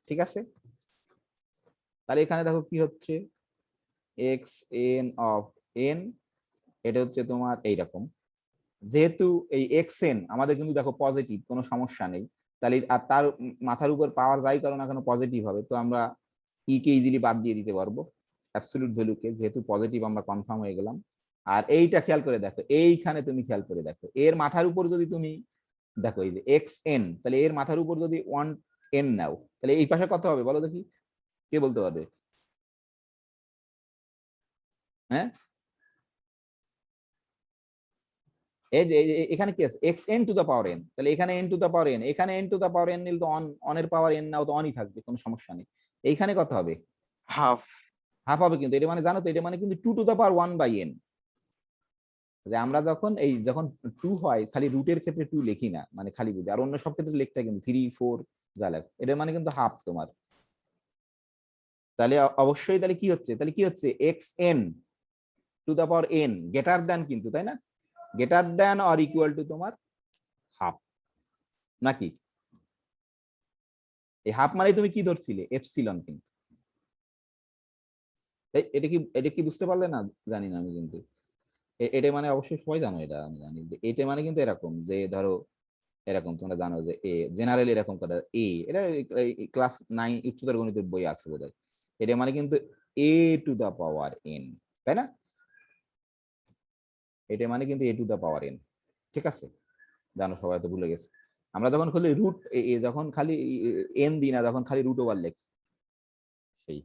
ঠিক আছে? তাহলে এখানে দেখো কি হচ্ছে, এক্স এন অফ এন, এটা হচ্ছে তোমার এইরকম, যেহেতু এই এক্স এন আমাদের কিন্তু দেখো পজিটিভ, কোনো সমস্যা নেই, তাহলে আর তার মাথার উপর পাওয়ার যাই কারণ এখনো পজিটিভ হবে, তো আমরা ই কে ইজিলি বাদ দিয়ে দিতে পারবো অ্যাবসলিউট ভ্যালুকে, যেহেতু পজিটিভ আমরা কনফার্ম হয়ে গেলাম। আর এইটা খেয়াল করে দেখো, এইখানে তুমি খেয়াল করে দেখো, এর মাথার উপর যদি তুমি দেখো এই যে এক্স এন, তাহলে এর মাথার উপর যদি 1 এন নাও, তাহলে এই পাশে কত হবে বলো দেখি, কে বলতে পারবে? হ্যাঁ, এই যে এখানে কি আছে, x N to the power n, তাহলে এখানে n to the power n, এখানে n to the power n নিলে তো অনের পাওয়ার এন নাও তো অনই থাকবে, কোনো সমস্যা নেই। এইখানে কত হবে, হাফ। হাফ হবে, কিন্তু এটা মানে জানো তো, এটা মানে কিন্তু 2 to the power 1 by N, যে আমরা যখন যখন 2 হয় খালি রুটের ক্ষেত্রে 2 লিখি না, মানে খালি বুঝি, আর অন্য সব ক্ষেত্রে লিখতে হয় কিন্তু 3 4 যা লাগে, এটা মানে কিন্তু হাফ তোমার। তাহলে অবশ্যই তাহলে কি হচ্ছে, x N to the power N greater than, কিন্তু তাই না, greater than or equal to তোমার হাফ, নাকি? এই হাফ মানে তুমি কি ধরছিলে, এপসিলন, কিন্তু এটা কি বুঝতে পারলে না জানি না আমি, কিন্তু এটা মানে অবশ্যই সবাই জানো, এটা আমি জানি যে এটা মানে কিন্তু এরকম, যে ধরো এরকম তোমরা জানো যে এ জেনারেল এরকম করে এটা ক্লাস 9 উচ্চতর গণিতের বই আছে বোধহয়, এটা মানে কিন্তু এ টু দা পাওয়ার এন, তাই না? এটা মানে কিন্তু এ টু দা পাওয়ার এন, ঠিক আছে? জানো সবাই, তো ভুলে গেছে, আমরা যখন খালি রুট যখন খালি এন দিই না, যখন খালি রুট ওভার লেখ, সেই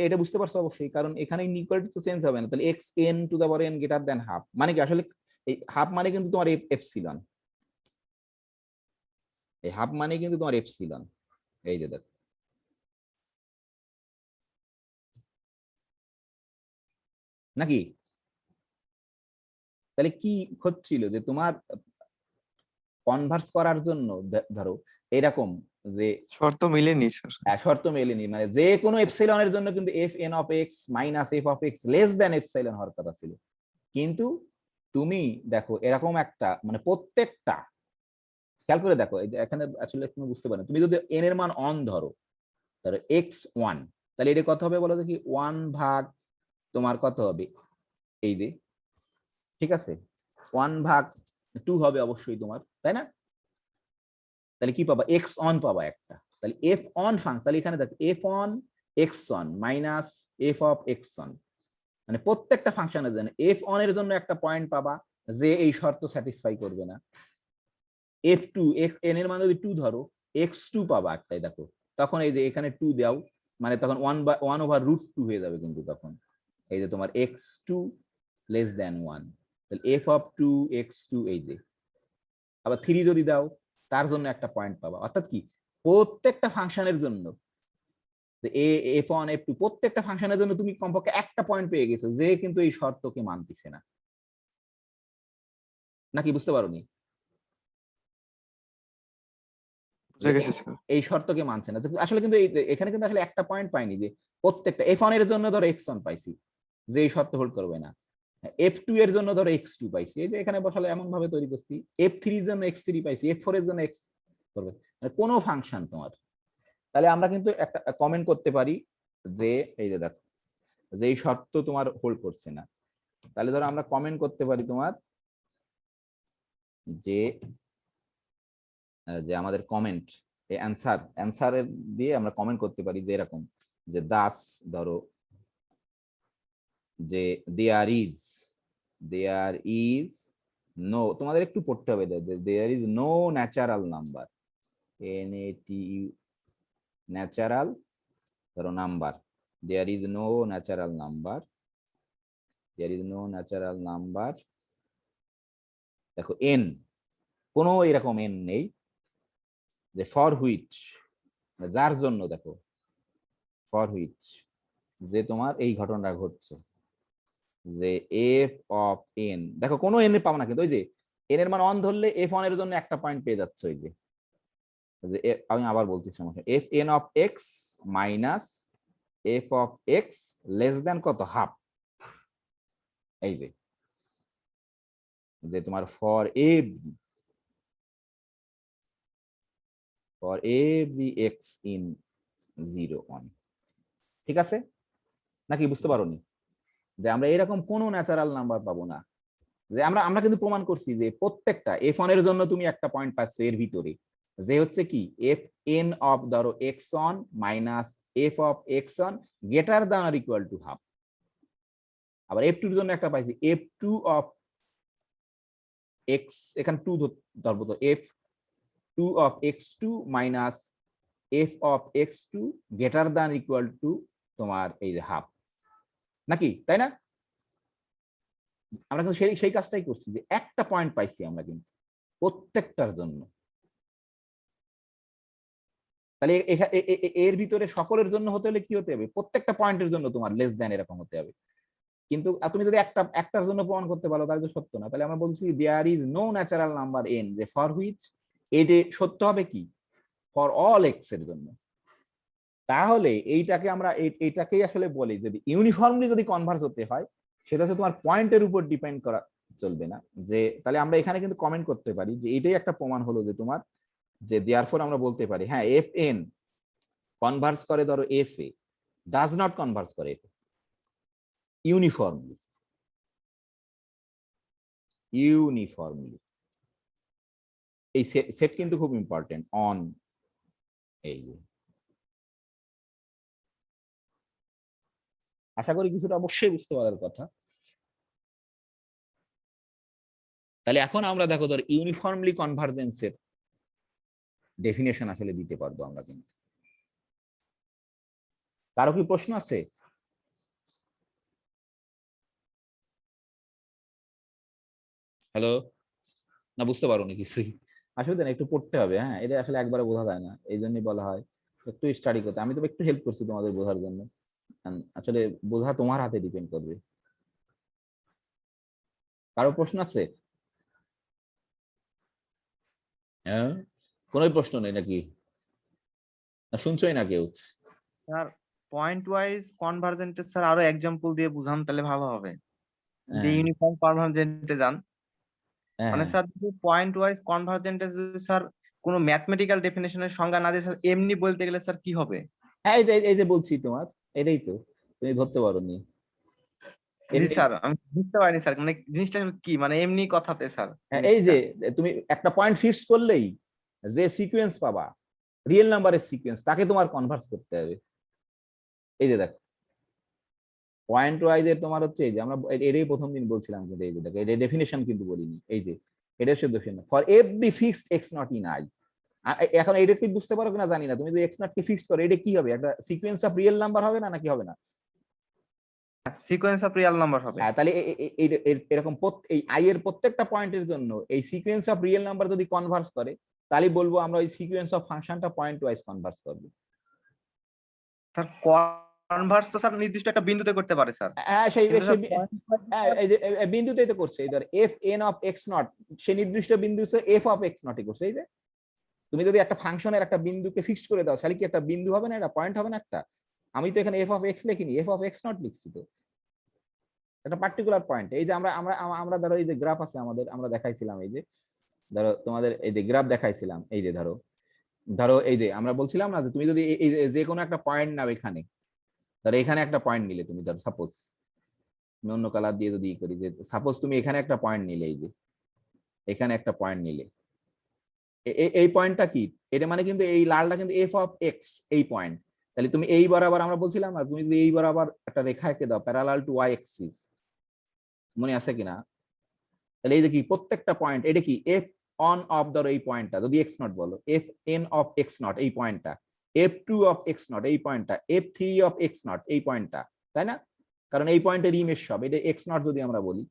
এটা বুঝতে পারছো অবশ্যই, কারণ এখানে ইকুয়ালিটি তো চেঞ্জ হবে না, তাহলে X N to the power N greater than half মানে কি, আসলে এই হাফ মানে কিন্তু তোমার এপসিলন, এই হাফ মানে কিন্তু তোমার এপসিলন, এই যে দেখো, নাকি? তাহলে কি হচ্ছিল যে তোমার কনভার্স করার জন্য ধরো এরকম যে শর্ত মিলেনি স্যার। শর্ত মেলেনি, মানে যে কোনো এপসাইলনের জন্য কিন্তু F N of x minus F of x less than epsilon হওয়ার কথা ছিল, কিন্তু তুমি দেখো এরকম একটা মানে প্রত্যেকটা খেয়াল করে দেখো, এই যে এখানে আসলে তুমি বুঝতে পারো, তুমি যদি এন এর মান অন ধরো এক্স 1, তাহলে এটা কত হবে বলো দেখি, 1 ভাগ তোমার কত হবে, এই যে, ঠিক আছে, 1 ভাগ 2 হবে অবশ্যই তোমার, তাই না? তাহলে কি পাবা, এক্স অন পাবা একটা, তাহলে এফ অন ফাংশন, তাহলে এখানে দেখো F on x on minus F of x on, মানে প্রত্যেকটা ফাংশনের জন্য এফ অন এর জন্য একটা পয়েন্ট পাবা যে এই শর্ত স্যাটিসফাই করবে না, এফ টু এন এর মান যদি 2 ধরো এক্স 2 পাবা একটাই, দেখো তখন এই যে এখানে 2 দাও, মানে তখন 1 ওভার রুট 2 হয়ে যাবে, কিন্তু তখন এই যে তোমার এক্স 2 লেস দ্যান 1, তাহলে এফ অফ 2 এক্স 2, এই যে আবার 3 যদি দাও তার জন্য একটা পয়েন্ট পাবা, অর্থাৎ কি প্রত্যেকটা ফাংশনের জন্য এফ ওয়ান এফ টু প্রত্যেকটা ফাংশনের জন্য তুমি কমপক্ষে একটা পয়েন্ট পেয়ে গেছো, যে কিন্তু এই শর্তকে মানতেছে না, নাকি বুঝতে পারোনি? বুঝে গেছে স্যার। এই শর্তকে মানছে না, আসলে কিন্তু এখানে কিন্তু আসলে একটা পয়েন্ট পাইনি, যে প্রত্যেকটা এফ ওয়ান এর জন্য ধরো এক্স ওয়ান পাইছি, যে এই শর্ত হোল্ড করবে না, এফ টু এর জন্য ধরো এক্স টু পাইছি, এই যে এখানে বসালে এমন ভাবে তৈরি করছি, এফ থ্রি এর জন্য এক্স থ্রি পাইছি, এফ ফোর এর জন্য এক্স করবে, মানে কোনো ফাংশন তোমার, তাহলে আমরা কিন্তু একটা কমেন্ট করতে পারি যে এই যে দেখো যে এই শর্ত তোমার হোল্ড করছে না, তাহলে ধরো আমরা কমেন্ট করতে পারি তোমার যে যে আমাদের কমেন্ট এই অ্যান্সারের দিয়ে আমরা কমেন্ট করতে পারি যে এরকম, যে দাস ধরো যে দেয়ার ইজ নো, তোমাদের একটু পড়তে হবে, there is no natural number, NATU natural ধরো number, there is no natural number, there is no natural number, দেখো এন, কোনো এরকম এন নেই, যে ফর হুইচ, যার জন্য, দেখো ফর হুইচ, যে তোমার এই ঘটনাটা ঘটছে, যে এফ অফ এন, দেখো কোনো এন পাবো না, কিন্তু ওই যে এন এর মান অন ধরলে এফ অন এর জন্য একটা পয়েন্ট পেয়ে যাচ্ছে, ওই যে আমি আবার বলছি সমস্যা, F N of x minus F of x less than কত, হাফ, এই যে তোমার ফর এভরি এক্স ইন 0 1, ঠিক আছে নাকি, বুঝতে পারোনি? যে আমরা এরকম কোনো ন্যাচারাল নাম্বার পাবো না, যে আমরা কিন্তু প্রমাণ করছি যে প্রত্যেকটা এফ অন এর জন্য তুমি একটা পয়েন্ট পাচ্ছ এর ভিতরে, যে হচ্ছে কি এফ এন অফ ধরো X on minus F of x on greater than or equal to half. আবার এফ টু এর জন্য একটা পাইছি এফ টু অফ এক্স, এখানে টু ধরবো, তো F two of X two minus F of X two greater than equal to তোমার এই যে হাফ, নাকি তাই না? আমরা কিন্তু সেই কাজটাই করছি, যে একটা পয়েন্ট পাইছি আমরা কিন্তু প্রত্যেকটার জন্য, তাহলে এর ভিতরে সকলের জন্য হতে হলে কি হতে হবে, প্রত্যেকটা পয়েন্টের জন্য তোমার লেস দেন এরকম হতে হবে। কিন্তু তুমি যদি একটার জন্য প্রমাণ করতে পারো তাহলে তো সত্য না, তাহলে আমরা বলছি there is no natural number N, যে ফর হুইচ এটি সত্য হবে কি ফর অল এক্স এর জন্য। তাহলে এইটাকে আমরা এইটাকেই আসলে বলি, যদি ইউনিফর্মলি যদি কনভার্স হতে হয়, সেটা হচ্ছে তোমার পয়েন্টের উপর ডিপেন্ড করা চলবে না। যে তাহলে আমরা এখানে কিন্তু কমেন্ট করতে পারি যে এটাই একটা প্রমাণ হলো যে তোমার, যে দেয়ারফর আমরা বলতে পারি হ্যাঁ এফ এন কনভার্স করে ধরো F A, does not Converse করে এফ ইউনিফর্মলি, এই সেট কিন্তু খুব ইম্পর্টেন্ট অন, এই আশা করি কিছুটা অবশ্যই বুঝতে পারার কথা। তাহলে এখন আমরা দেখো ধর ইউনিফর্মলি কনভার্জেন্সের ডেফিনেশন আসলে দিতে পারবো আমরা কিন্তু। কারো কি প্রশ্ন আছে? হ্যালো, না বুঝতে পারো নি কিছুই? আসলে না একটু পড়তে হবে, হ্যাঁ এটা আসলে একবারে বোঝা যায় না, এই জন্যই বলা হয় একটু স্টাডি করতে। আমি তো একটু হেল্প করছি তোমাদের বোঝার জন্য, আসলে বোঝা তোমার হাতে ডিপেন্ড করবে। কারো প্রশ্ন আছে? হ্যাঁ, কোনো প্রশ্ন নেই নাকি, না শুনছোই না কেউ? স্যার পয়েন্ট ওয়াইজ কনভার্জেন্টের স্যার আরো এক্সাম্পল দিয়ে বুঝান তাহলে ভালো হবে। যে হ্যাঁ ইউনিফর্ম কনভার্জেন্টে যান, হ্যাঁ মানে স্যার যদি পয়েন্ট ওয়াইজ কনভার্জেন্টে যদি স্যার কোনো ম্যাথমেটিক্যাল ডেফিনেশনের সংজ্ঞা না দিয়ে স্যার এমনি বলতে গেলে স্যার কি হবে? হ্যাঁ, এই যে বলছি তোমার, এটাই তো তুমি ধরতে পারোনি। জি এমনি স্যার আমি বুঝতে পারিনি স্যার, মানে জিনিসটা কি, মানে এমনি কথাতে স্যার এই জিনিসটা। যে তুমি একটা পয়েন্ট ফিক্স করলেই যে সিকোয়েন্স পাবা, রিয়েল নাম্বারের সিকোয়েন্স, তাকে তোমার কনভার্স করতে হবে। এই যে দেখো পয়েন্ট ওয়াইজ এর তোমার হচ্ছে এই যে আমরা এটাই প্রথম দিন বলছিলাম, কিন্তু এই যে দেখো এটা ডেফিনেশন কিন্তু বলিনি, এই যে এটা হচ্ছে definition for every fixed x not in I. এখন এটা কি বুঝতে পারো কিনা জানি না, তুমি যদি এক্স নট কে ফিক্সড করো এটা কি হবে, একটা সিকোয়েন্স অফ রিয়েল নাম্বার হবে না, নাকি হবে না? সিকোয়েন্স অফ রিয়াল নাম্বার হবে। হ্যাঁ, তাহলে এরকম এই আই এর প্রত্যেকটা পয়েন্টের জন্য এই সিকোয়েন্স অফ রিয়েল নাম্বার যদি কনভার্স করে, তাহলে বলবো আমরা ওই সিকোয়েন্স অফ ফাংশনটা পয়েন্ট ওয়াইজ কনভার্স করব। স্যার কনভার্স তো স্যার নির্দিষ্ট একটা বিন্দুতে করতে পারে স্যার, হ্যাঁ সেই কিন্তু স্যার এই যে বিন্দুতেই তো করছে, এই ধর f N of x naught, সে নির্দিষ্ট বিন্দু এফ অফ এক্স নটে করছে। এই যে তুমি যদি একটা ফাংশনের একটা বিন্দুকে ফিক্সড করে দাও, তাহলে কি একটা বিন্দু হবে না, এটা পয়েন্ট হবে না একটা? আমি তো এখানে এফ অফ এক্স লিখিনি, এফ অফ এক্স নট লিখছি, তো একটা পার্টিকুলার পয়েন্ট। এই যে আমরা আমরা আমরা ধরো এই যে গ্রাফ আছে আমাদের, আমরা দেখাইছিলাম, এই যে ধরো তোমাদের এই যে গ্রাফ দেখাইছিলাম, এই যে ধরো ধরো এই যে আমরা বলছিলাম না যে তুমি যদি এই যে কোনো একটা পয়েন্ট নাও, এখানে ধরো এখানে একটা পয়েন্ট নিলে, তুমি ধরো সাপোজ আমি অন্য কালার দিয়ে যদি করি, যে সাপোজ তুমি এখানে একটা পয়েন্ট নিলে, এই যে এখানে একটা পয়েন্ট নিলে, এই পয়েন্টটা কি, এটা মানে কিন্তু এই লালটা কিন্তু এফ অফ এক্স এই পয়েন্ট, তাহলে তুমি এই বরাবর আমরা বলছিলাম না, তুমি যদি এই বরাবর একটা রেখা এঁকে দাও প্যারালাল টু ওয়াই এক্সিস, মনে আছে কিনা? তাহলে এই যে কি প্রত্যেকটা পয়েন্ট, এটা কি এফ অন অফ ধরো এই পয়েন্টটা যদি এক্স নট বলো, F N of x naught এই পয়েন্টটা, F two of x naught এই পয়েন্টটা, F three of x naught এই পয়েন্টটা, তাই না? কারণ এই পয়েন্টের ইমেজ সব, এটা এক্স নট যদি আমরা বলি,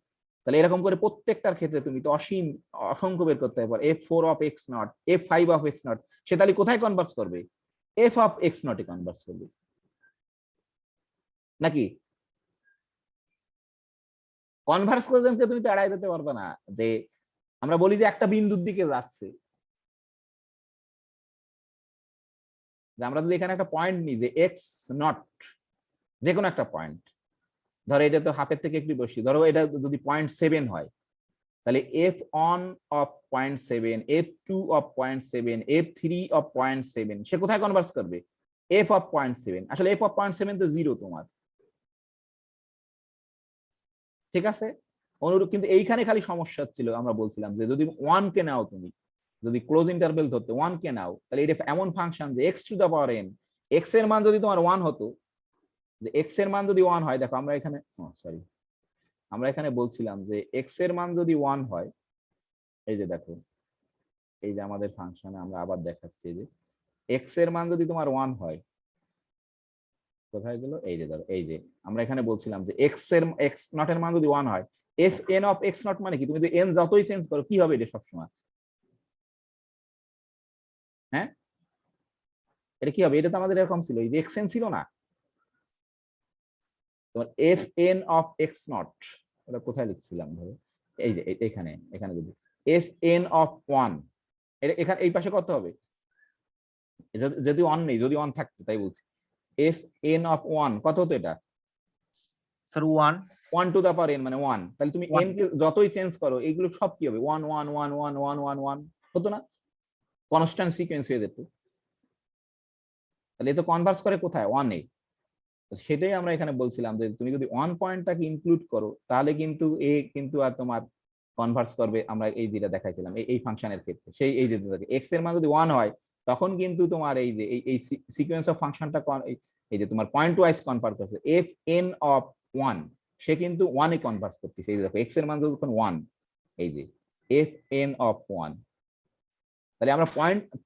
তাহলে এরকম করে প্রত্যেকটার ক্ষেত্রে তুমি তো অসীম অসংখ্য বের করতে পারো। F four of x naught, f five of x naught, সে তাহলে কোথায় কনভার্স করবে? এফ অফ এক্স নটে কনভার্স করবে নাকি? কনভার্সনকে তুমি তো এড়াই দিতে পারবে না। যে আমরা বলি যে একটা বিন্দুর দিকে যাচ্ছে, যে আমরা যদি এখানে একটা পয়েন্ট নিই যে এক্স নট, যে কোনো একটা পয়েন্ট, ধরো এটা তো হাফের থেকে একটু বেশি, ধরো এটা যদি 0.7 হয়, তাহলে F one of 0.7, F two of 0.7, F three of 0.7, সে কোথায় কনভার্স করবে? F of 0.7। আসলে এফ অফ 0.7 তো জিরো তোমার, ঠিক আছে? অনুরূপ কিন্তু এইখানে খালি সমস্যা ছিল, আমরা বলছিলাম যে যদি 1 কে নাও, তুমি যদি ক্লোজ ইন্টারভেল ধরতে 1 কে নাও, তাহলে এটা এমন ফাংশন যে X to the power N, X এর মান যদি তোমার 1 হতো, যে এক্স এর মান যদি 1 হয়, দেখো আমরা এখানে সরি আমরা এখানে বলছিলাম যে এক্স এর মান যদি 1 হয়, এই যে দেখো, এই যে আমাদের ফাংশনে আমরা আবার দেখাচ্ছি যে এক্স এর মান যদি তোমার 1 হয়, কোথায় গেল? এই যে ধরো, এই যে আমরা এখানে বলছিলাম যে এক্স নট এর মান যদি 1 হয়, F N of x not মানে কি? তুমি যদি এন যতই চেঞ্জ করো কি হবে এটা সবসময়? হ্যাঁ, এটা কি হবে? এটা তো আমাদের এরকম ছিল, এই যে এক্স এন ছিল না তোমার, F N of x not, এটা কোথায় লিখছিলাম ধরো, এই যে এখানে, এখানে যদি এফ এন অফ 1, এটা এখানে এই পাশে কত হবে? যদি 1 নেই, যদি 1 থাকতো তাই বলছি, এফ এন অফ 1 কত হতো? এটা sir 1 1 to the power N মানে 1। তাহলে তুমি 1 এন কে যতই চেঞ্জ করো এইগুলো সব কি হবে? 1 1 1 1 1 1 1 হতো না? কনস্ট্যান্ট সিকোয়েন্স হয়ে যেত। তাহলে এ তো কনভার্স করে কোথায়? 1 এ। সেটাই আমরা এখানে বলছিলাম যে তুমি যদি 1 পয়েন্টটাকে ইনক্লুড করো, তাহলে কিন্তু এ কিন্তু আর তোমার কনভার্স করবে। আমরা এই যেটা দেখাইছিলাম এই ফাংশনের ক্ষেত্রে, সেই এই যে এক্স এর মান যদি 1 হয়, তখন কিন্তু তোমার এই যে এই সিকোয়েন্স অফ ফাংশনটা এই যে তোমার পয়েন্ট ওয়াইজ কনভার্ট করছে, এফ এন অফ 1 সে কিন্তু 1 এ কনভার্স করতেছে। এই যে দেখো এক্স এর মান যখন 1, এই যে এফ এন অফ 1, তাহলে আমরা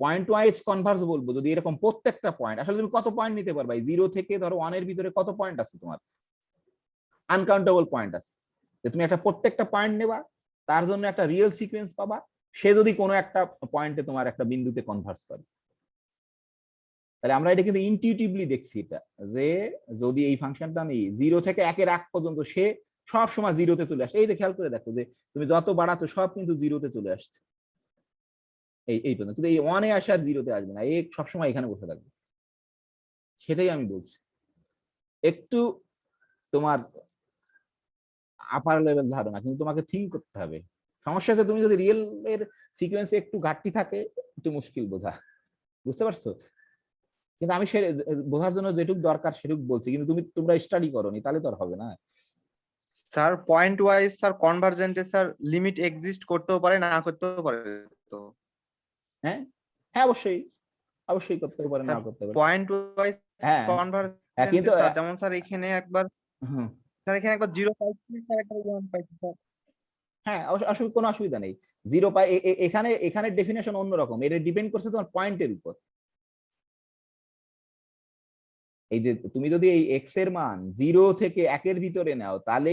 পয়েন্ট ওয়াইজ কনভার্স বলবো যদি এরকম প্রত্যেকটা পয়েন্ট। আসলে তুমি কত পয়েন্ট নিতে পারবা? 0 থেকে ধরো 1 এর ভিতরে কত পয়েন্ট আছে তোমার? আনকাউন্টেবল পয়েন্ট আছে। যে তুমি একটা প্রত্যেকটা পয়েন্ট নেবা, তার জন্য একটা রিয়েল সিকোয়েন্স পাবা, সে যদি কোনো একটা পয়েন্টে তোমার একটা বিন্দুতে কনভার্স করে। তাহলে আমরা এটা কিন্তু ইনটিউটিভলি দেখছি এটা, যে যদি এই ফাংশনটা আমি 0 থেকে 1 এর আগ পর্যন্ত সে সব সময় 0-তে চলে আসে। এই যে খেয়াল করে দেখো যে তুমি যত বাড়াচ্ছ সব কিন্তু 0-তে চলে আসছে, এই পর্যন্ত। কিন্তু এই 1 এ আসে আর 0-তে আসবে না, এই সবসময় এখানে বসে থাকবে। সেটাই আমি বলছি, একটু তোমার আপার লেভেল ধারণা, কিন্তু তোমাকে থিঙ্ক করতে হবে। সমস্যা হচ্ছে তুমি যদি রিয়েল এর সিকোয়েন্সে একটু ঘাটতি থাকে, একটু মুশকিল বোঝা, বুঝতে পারছো? কিন্তু আমি সে বোঝার জন্য যেটুক দরকার সেটুক বলছি, কিন্তু তোমরা স্টাডি করোনি, তাহলে তো আর হবে না। স্যার পয়েন্ট ওয়াইজ স্যার কনভার্জেন্টে স্যার লিমিট এক্সিস্ট করতেও পারে, না করতেও পারে। তো হ্যাঁ হ্যাঁ, অবশ্যই অবশ্যই করতে পারে, না স্যার করতে পারে। পয়েন্ট ওয়াইজ হ্যাঁ হ্যাঁ, কনভার্জেন্টে কিন্তু স্যার যেমন স্যার এখানে একবার, হুম, স্যার এখানে একবার 0 পাইছি, স্যার একবার 1 পাইছি স্যার। হ্যাঁ কোনো অসুবিধা নেই। 0 পাই, এখানে এখানে ডেফিনেশন অন্যরকম, এটা ডিপেন্ড করছে তোমার পয়েন্টের উপর। এই যে তুমি যদি এই এক্স এর মান 0 থেকে 1 এর ভিতরে নাও, তাহলে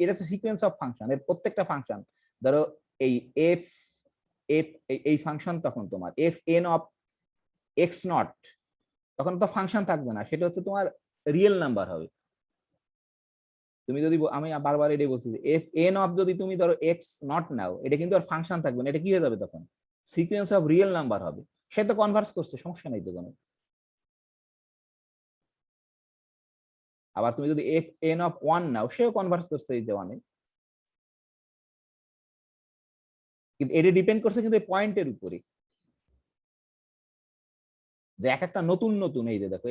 এটা হচ্ছে সিকোয়েন্স অফ ফাংশন, এর প্রত্যেকটা ফাংশন। ধরো এই এফ এফ এই ফাংশন, তখন তোমার F N of x naught, তখন তো ফাংশন থাকবে না, সেটা হচ্ছে তোমার রিয়েল নাম্বার হবে। তুমি যদি আমি বারবার এটাই বলছি যে এফ এন অফ যদি তুমি ধরো এক্স নট নাও, এটা কিন্তু আর ফাংশন থাকবে না, এটা কি হয়ে যাবে তখন? সিকোয়েন্স অফ রিয়েল নাম্বার হবে। সে তো কনভার্স করছে, সমস্যা নেই তো কোনো। আবার তুমি যদি এফ এন অফ 1 নাও, সেও কনভার্স করছে এই যে 1 এ। কিন্তু এটা ডিপেন্ড করছে কিন্তু এই পয়েন্টের উপরে, যে এক একটা নতুন নতুন। এই যে দেখো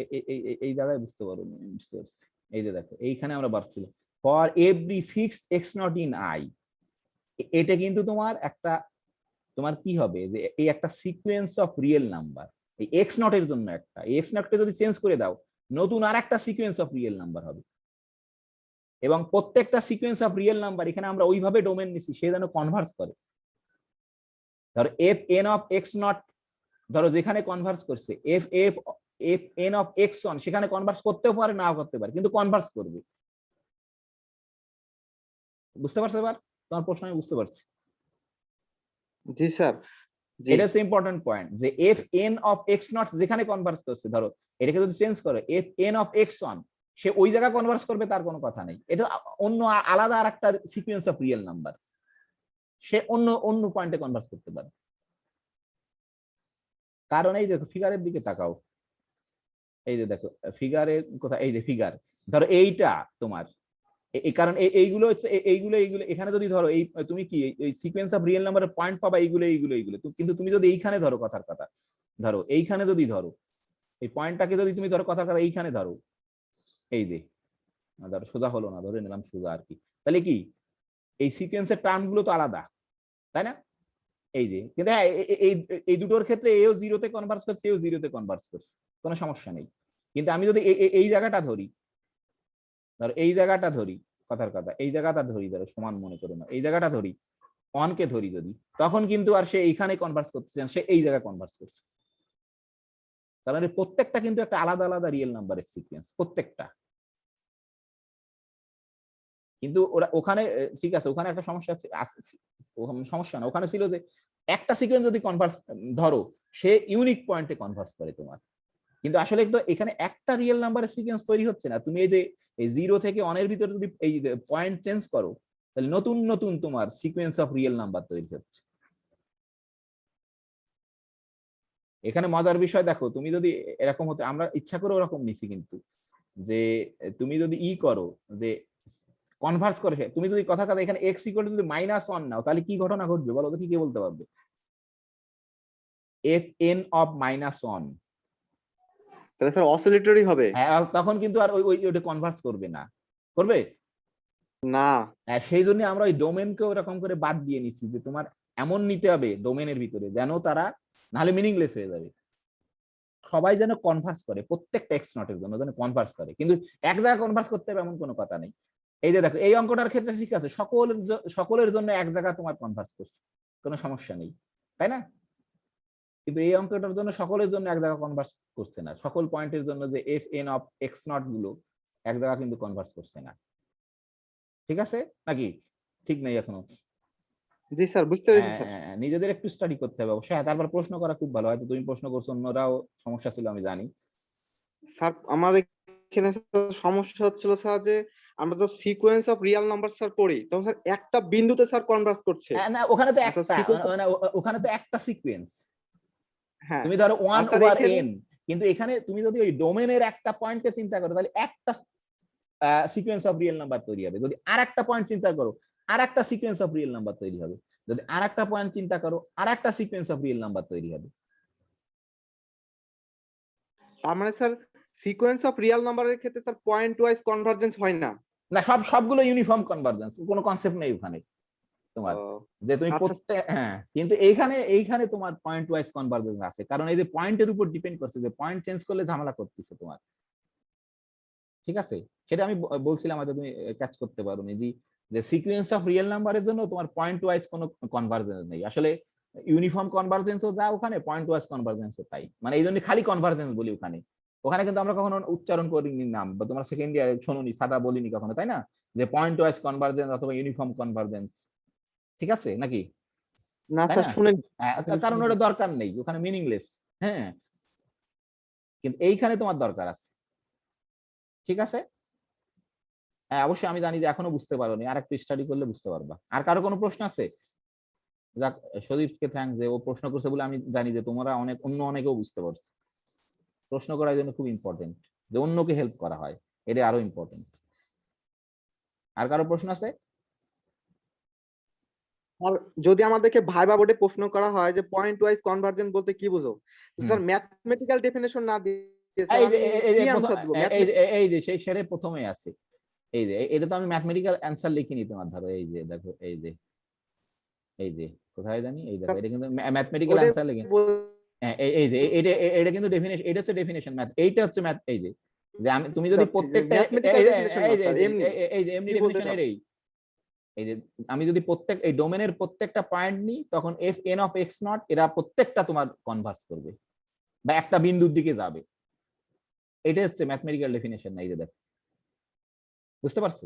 এই জায়গায় বুঝতে পারো, বুঝতে পারছি। এই যে দেখো এইখানে আমরা বাড়ছিল for every fixed x not in I, এটা কিন্তু তোমার একটা, তোমার কি হবে যে এই একটা সিকোয়েন্স অফ রিয়েল নাম্বার। এই এক্স নট এর জন্য একটা, এই এক্স নটকে যদি চেঞ্জ করে দাও নতুন আর একটা সিকোয়েন্স অফ রিয়েল নাম্বার হবে, এবং প্রত্যেকটা সিকোয়েন্স অফ রিয়েল নাম্বার এখানে আমরা ওইভাবে ডোমেন নিছি সে যেন কনভার্স করে। ধরো F N of x not, ধরো যেখানে কনভার্স করছে F F F N of x on, সেখানে কনভার্স করতেও পারে নাও করতে পারে, কিন্তু কনভার্স করবে। বুঝতে পারছো এবার তোমার প্রশ্ন? আমি বুঝতে পারছি। জি স্যার, জি এটা হচ্ছে ইম্পর্টেন্ট পয়েন্ট, যে f N of x naught যেখানে কনভার্স করছে, ধরো এটাকে যদি চেঞ্জ করো f N of x n, সে ওই জায়গায় কনভার্স করবে তার কোনো কথা নেই, এটা অন্য আলাদা আর একটা সিকোয়েন্স অফ রিয়েল নাম্বার, সে অন্য অন্য পয়েন্টে কনভার্স করতে পারে। কারণ এই দেখো ফিগারের দিকে তাকাও, এই যে দেখো ফিগারের কোথায়, এই যে ফিগার, ধরো এইটা তোমার এই কারণ এইগুলো হচ্ছে এইগুলো এখানে যদি ধরো এই তুমি কি এই সিকোয়েন্স অফ রিয়েল নাম্বারের পয়েন্ট পাবা এইগুলো কিন্তু তুমি যদি এইখানে ধরো কথার কথা, ধরো এইখানে যদি ধরো এই পয়েন্টটাকে যদি তুমি ধরো কথার কথা এইখানে ধরো, এই যে ধরো সোজা হলো না, ধরে নিলাম সোজা আর কি, তাহলে কি এই সিকোয়েন্সের টার্ম গুলো তো আলাদা, তাই না? এই যে কিন্তু হ্যাঁ এই দুটোর ক্ষেত্রে এও জিরোতে কনভার্স করছে, এও জিরোতে কনভার্স করছে, কোনো সমস্যা নেই। কিন্তু আমি যদি এই জায়গাটা ধরি, ধরো এই জায়গাটা ধরি কথার কথা, এই জায়গাটা ধরি, ধরো সমান মনে করো না, এই জায়গাটা ধরি অনকে ধরি যদি, তখন কিন্তু আর সে এইখানে কনভার্স করছে না, সে এই জায়গায় কনভার্স করছে। কারণ এই প্রত্যেকটা কিন্তু একটা আলাদা আলাদা রিয়েল নাম্বারের সিকোয়েন্স প্রত্যেকটা। কিন্তু ওরা ওখানে ঠিক আছে, ওখানে একটা সমস্যা আছে, সমস্যা না, ওখানে ছিল যে একটা সিকোয়েন্স যদি কনভার্স ধরো সে ইউনিক পয়েন্টে কনভার্স করে তোমার, কিন্তু আসলে তো এখানে একটা রিয়েল নাম্বারের সিকোয়েন্স তৈরি হচ্ছে না। তুমি এই যে এই 0 থেকে 1 এর ভিতরে যদি এই পয়েন্ট চেঞ্জ করো, তাহলে নতুন নতুন তোমার সিকোয়েন্স অফ রিয়েল নাম্বার তৈরি হচ্ছে। এখানে মজার বিষয় দেখো, তুমি যদি এরকম হতে, আমরা ইচ্ছা করে ওরকম নিছি, কিন্তু যে তুমি যদি করো যে কনভার্স করে, তুমি যদি কথা কথা এখানে x ইকুয়াল টু যদি -1 নাও, তাহলে কি ঘটনা ঘটবে বলো তো, কি কে বলতে পারবে? f n অফ -1, তাহলে স্যার অসিলেটরি হবে হ্যাঁ, তখন কিন্তু আর ওইটা কনভার্স করবে না, করবে না। হ্যাঁ, সেই জন্য আমরা ওই ডোমেনকে ওরকম করে বাদ দিয়ে নিচ্ছি, যে তোমার এমন নিতে হবে ডোমেনের ভিতরে যেন তারা নাহলে মিনিংলেস হয়ে যাবে, সবাই যেন কনভার্স করে, প্রত্যেকটা এক্স নটের জন্য যেন কনভার্স করে, কিন্তু এক জায়গায় কনভার্স করতে হবে এমন কোনো কথা নেই। এই যে দেখো এই অঙ্কটার ক্ষেত্রে ঠিক আছে, সকলের জন্য এক জায়গা তোমার কনভার্স করছে, কোনো সমস্যা নেই, তাই না? কিন্তু এই অঙ্কটার জন্য সকলের জন্য এক জায়গা কনভার্স করছে না, সকল পয়েন্টের জন্য যে f N of x not গুলো এক জায়গা কিন্তু কনভার্স করছে না। ঠিক আছে নাকি? ঠিক নেই এখনো? জি স্যার, বুঝতে পেরেছি স্যার। নিজেদের একটু স্টাডি করতে হবে অবশ্যই। তারপর প্রশ্ন করা খুব ভালো, হয়তো তুমি প্রশ্ন করছো, অন্যরাও সমস্যা ছিল আমি জানি। স্যার আমার এখানে সমস্যা হচ্ছিল স্যার যে আমরা তো sequence of real number sir পড়ি, তখন স্যার একটা বিন্দুতে স্যার কনভার্স করছে। না ওখানে তো আচ্ছা, একটা, sequence- মানে ওখানে তো একটা সিকোয়েন্স, হ্যাঁ তুমি ধরো 1 আচ্ছা, ওভার এখানে- n, কিন্তু এখানে তুমি যদি ওই ডোমেনের একটা পয়েন্টকে চিন্তা করো, তাহলে একটা সিকোয়েন্স অফ রিয়েল নাম্বার তৈরি হবে। যদি আর একটা পয়েন্ট চিন্তা করো, আর একটা সিকোয়েন্স অফ রিয়েল নাম্বার তৈরি হবে। যদি আর একটা পয়েন্ট চিন্তা করো, আর একটা সিকোয়েন্স অফ রিয়েল নাম্বার তৈরি হবে। তার মানে স্যার সিকোয়েন্স অফ রিয়েল নাম্বারের ক্ষেত্রে স্যার পয়েন্ট ওয়াইজ কনভার্জেন্স হয় না। না, সবগুলো ইউনিফর্ম কনভার্জেন্স, কোনো কনসেপ্ট নেই ওখানে তোমার, যে তুমি আচ্ছা। প্রত্যেক, হ্যাঁ, কিন্তু এইখানে তোমার পয়েন্ট ওয়াইজ কনভার্জেন্স আছে, কারণ এই যে পয়েন্টের উপর ডিপেন্ড করছে, যে পয়েন্ট চেঞ্জ করলে ঝামেলা করতেছে তোমার। ঠিক আছে, সেটা আমি বলছিলাম, হয়তো তুমি ক্যাচ করতে পারোনি, যে সিকোয়েন্স অফ রিয়েল নাম্বারের জন্য তোমার পয়েন্ট ওয়াইজ কোনো কনভার্জেন্স নেই আসলে, ইউনিফর্ম কনভার্জেন্সও যা ওখানে, পয়েন্ট ওয়াইজ কনভার্জেন্সও তাই, মানে এই জন্য খালি কনভার্জেন্স বলি ওখানে। ওখানে কিন্তু আমরা কখনো উচ্চারণ করিনি নাম, বা তোমরা সেকেন্ড ইয়ারে শোনোনি, সাদা বলিনি কখনো, তাই না? যে পয়েন্ট ওয়াইজ কনভার্জেন্স অথবা ইউনিফর্ম কনভার্জেন্স, ঠিক আছে নাকি? না তাই স্যার, না? শুনেন কারণ ওটা দরকার নেই, ওখানে মিনিংলেস। হ্যাঁ, কিন্তু এইখানে তোমার দরকার আছে। ঠিক আছে, হ্যাঁ অবশ্যই আমি জানি যে এখনো বুঝতে পারোনি, আর একটু স্টাডি করলে বুঝতে পারবা। আর কারো কোনো প্রশ্ন আছে? যাক, সদীপকে থ্যাঙ্ক যে ও প্রশ্ন করছে বলে আমি জানি যে তোমরা অনেকেও বুঝতে পারছো। প্রশ্ন করার জন্য খুব ইম্পর্টেন্ট, যে অন্যকে হেল্প করা হয়, এটা আরো ইম্পর্টেন্ট। আর কারো প্রশ্ন আছে? আর যদি আমাদেরকে ভাইবা বোর্ডে প্রশ্ন করা হয় যে পয়েন্ট ওয়াইজ কনভার্জেন্স বলতে কি বুঝো, স্যার ম্যাথমেটিক্যাল ডেফিনেশন না দিয়ে স্যার আমি কি আনসার দেব? এই যে সেই শেরে প্রথমেই আছে, এই যে এটা তো আমি ম্যাথমেটিক্যাল অ্যান্সার লিখিনি তোমার, ধরো এই যে দেখো, এই যে কোথায় জানি, এই দেখো, এটা কিন্তু ম্যাথমেটিক্যাল অ্যান্সার লিখি। এই যে এটা কিন্তু ডেফিনেশন, এটা হচ্ছে ডেফিনেশন ম্যাথ, এইটা হচ্ছে ম্যাথ। এই যে আমি তুমি যদি প্রত্যেকটা mathematical definition না, স্যার, এমনি। এই যে এমনি কি বলতে ডেফিনেশনের এই যে আমি যদি প্রত্যেক এই ডোমেনের প্রত্যেকটা পয়েন্ট নিই, তখন F N of x not এরা প্রত্যেকটা তোমার কনভার্স করবে বা একটা বিন্দুর দিকে যাবে। এটা হচ্ছে ম্যাথমেটিক্যাল ডেফিনেশন। এই যে দেখো, বুঝতে পারছো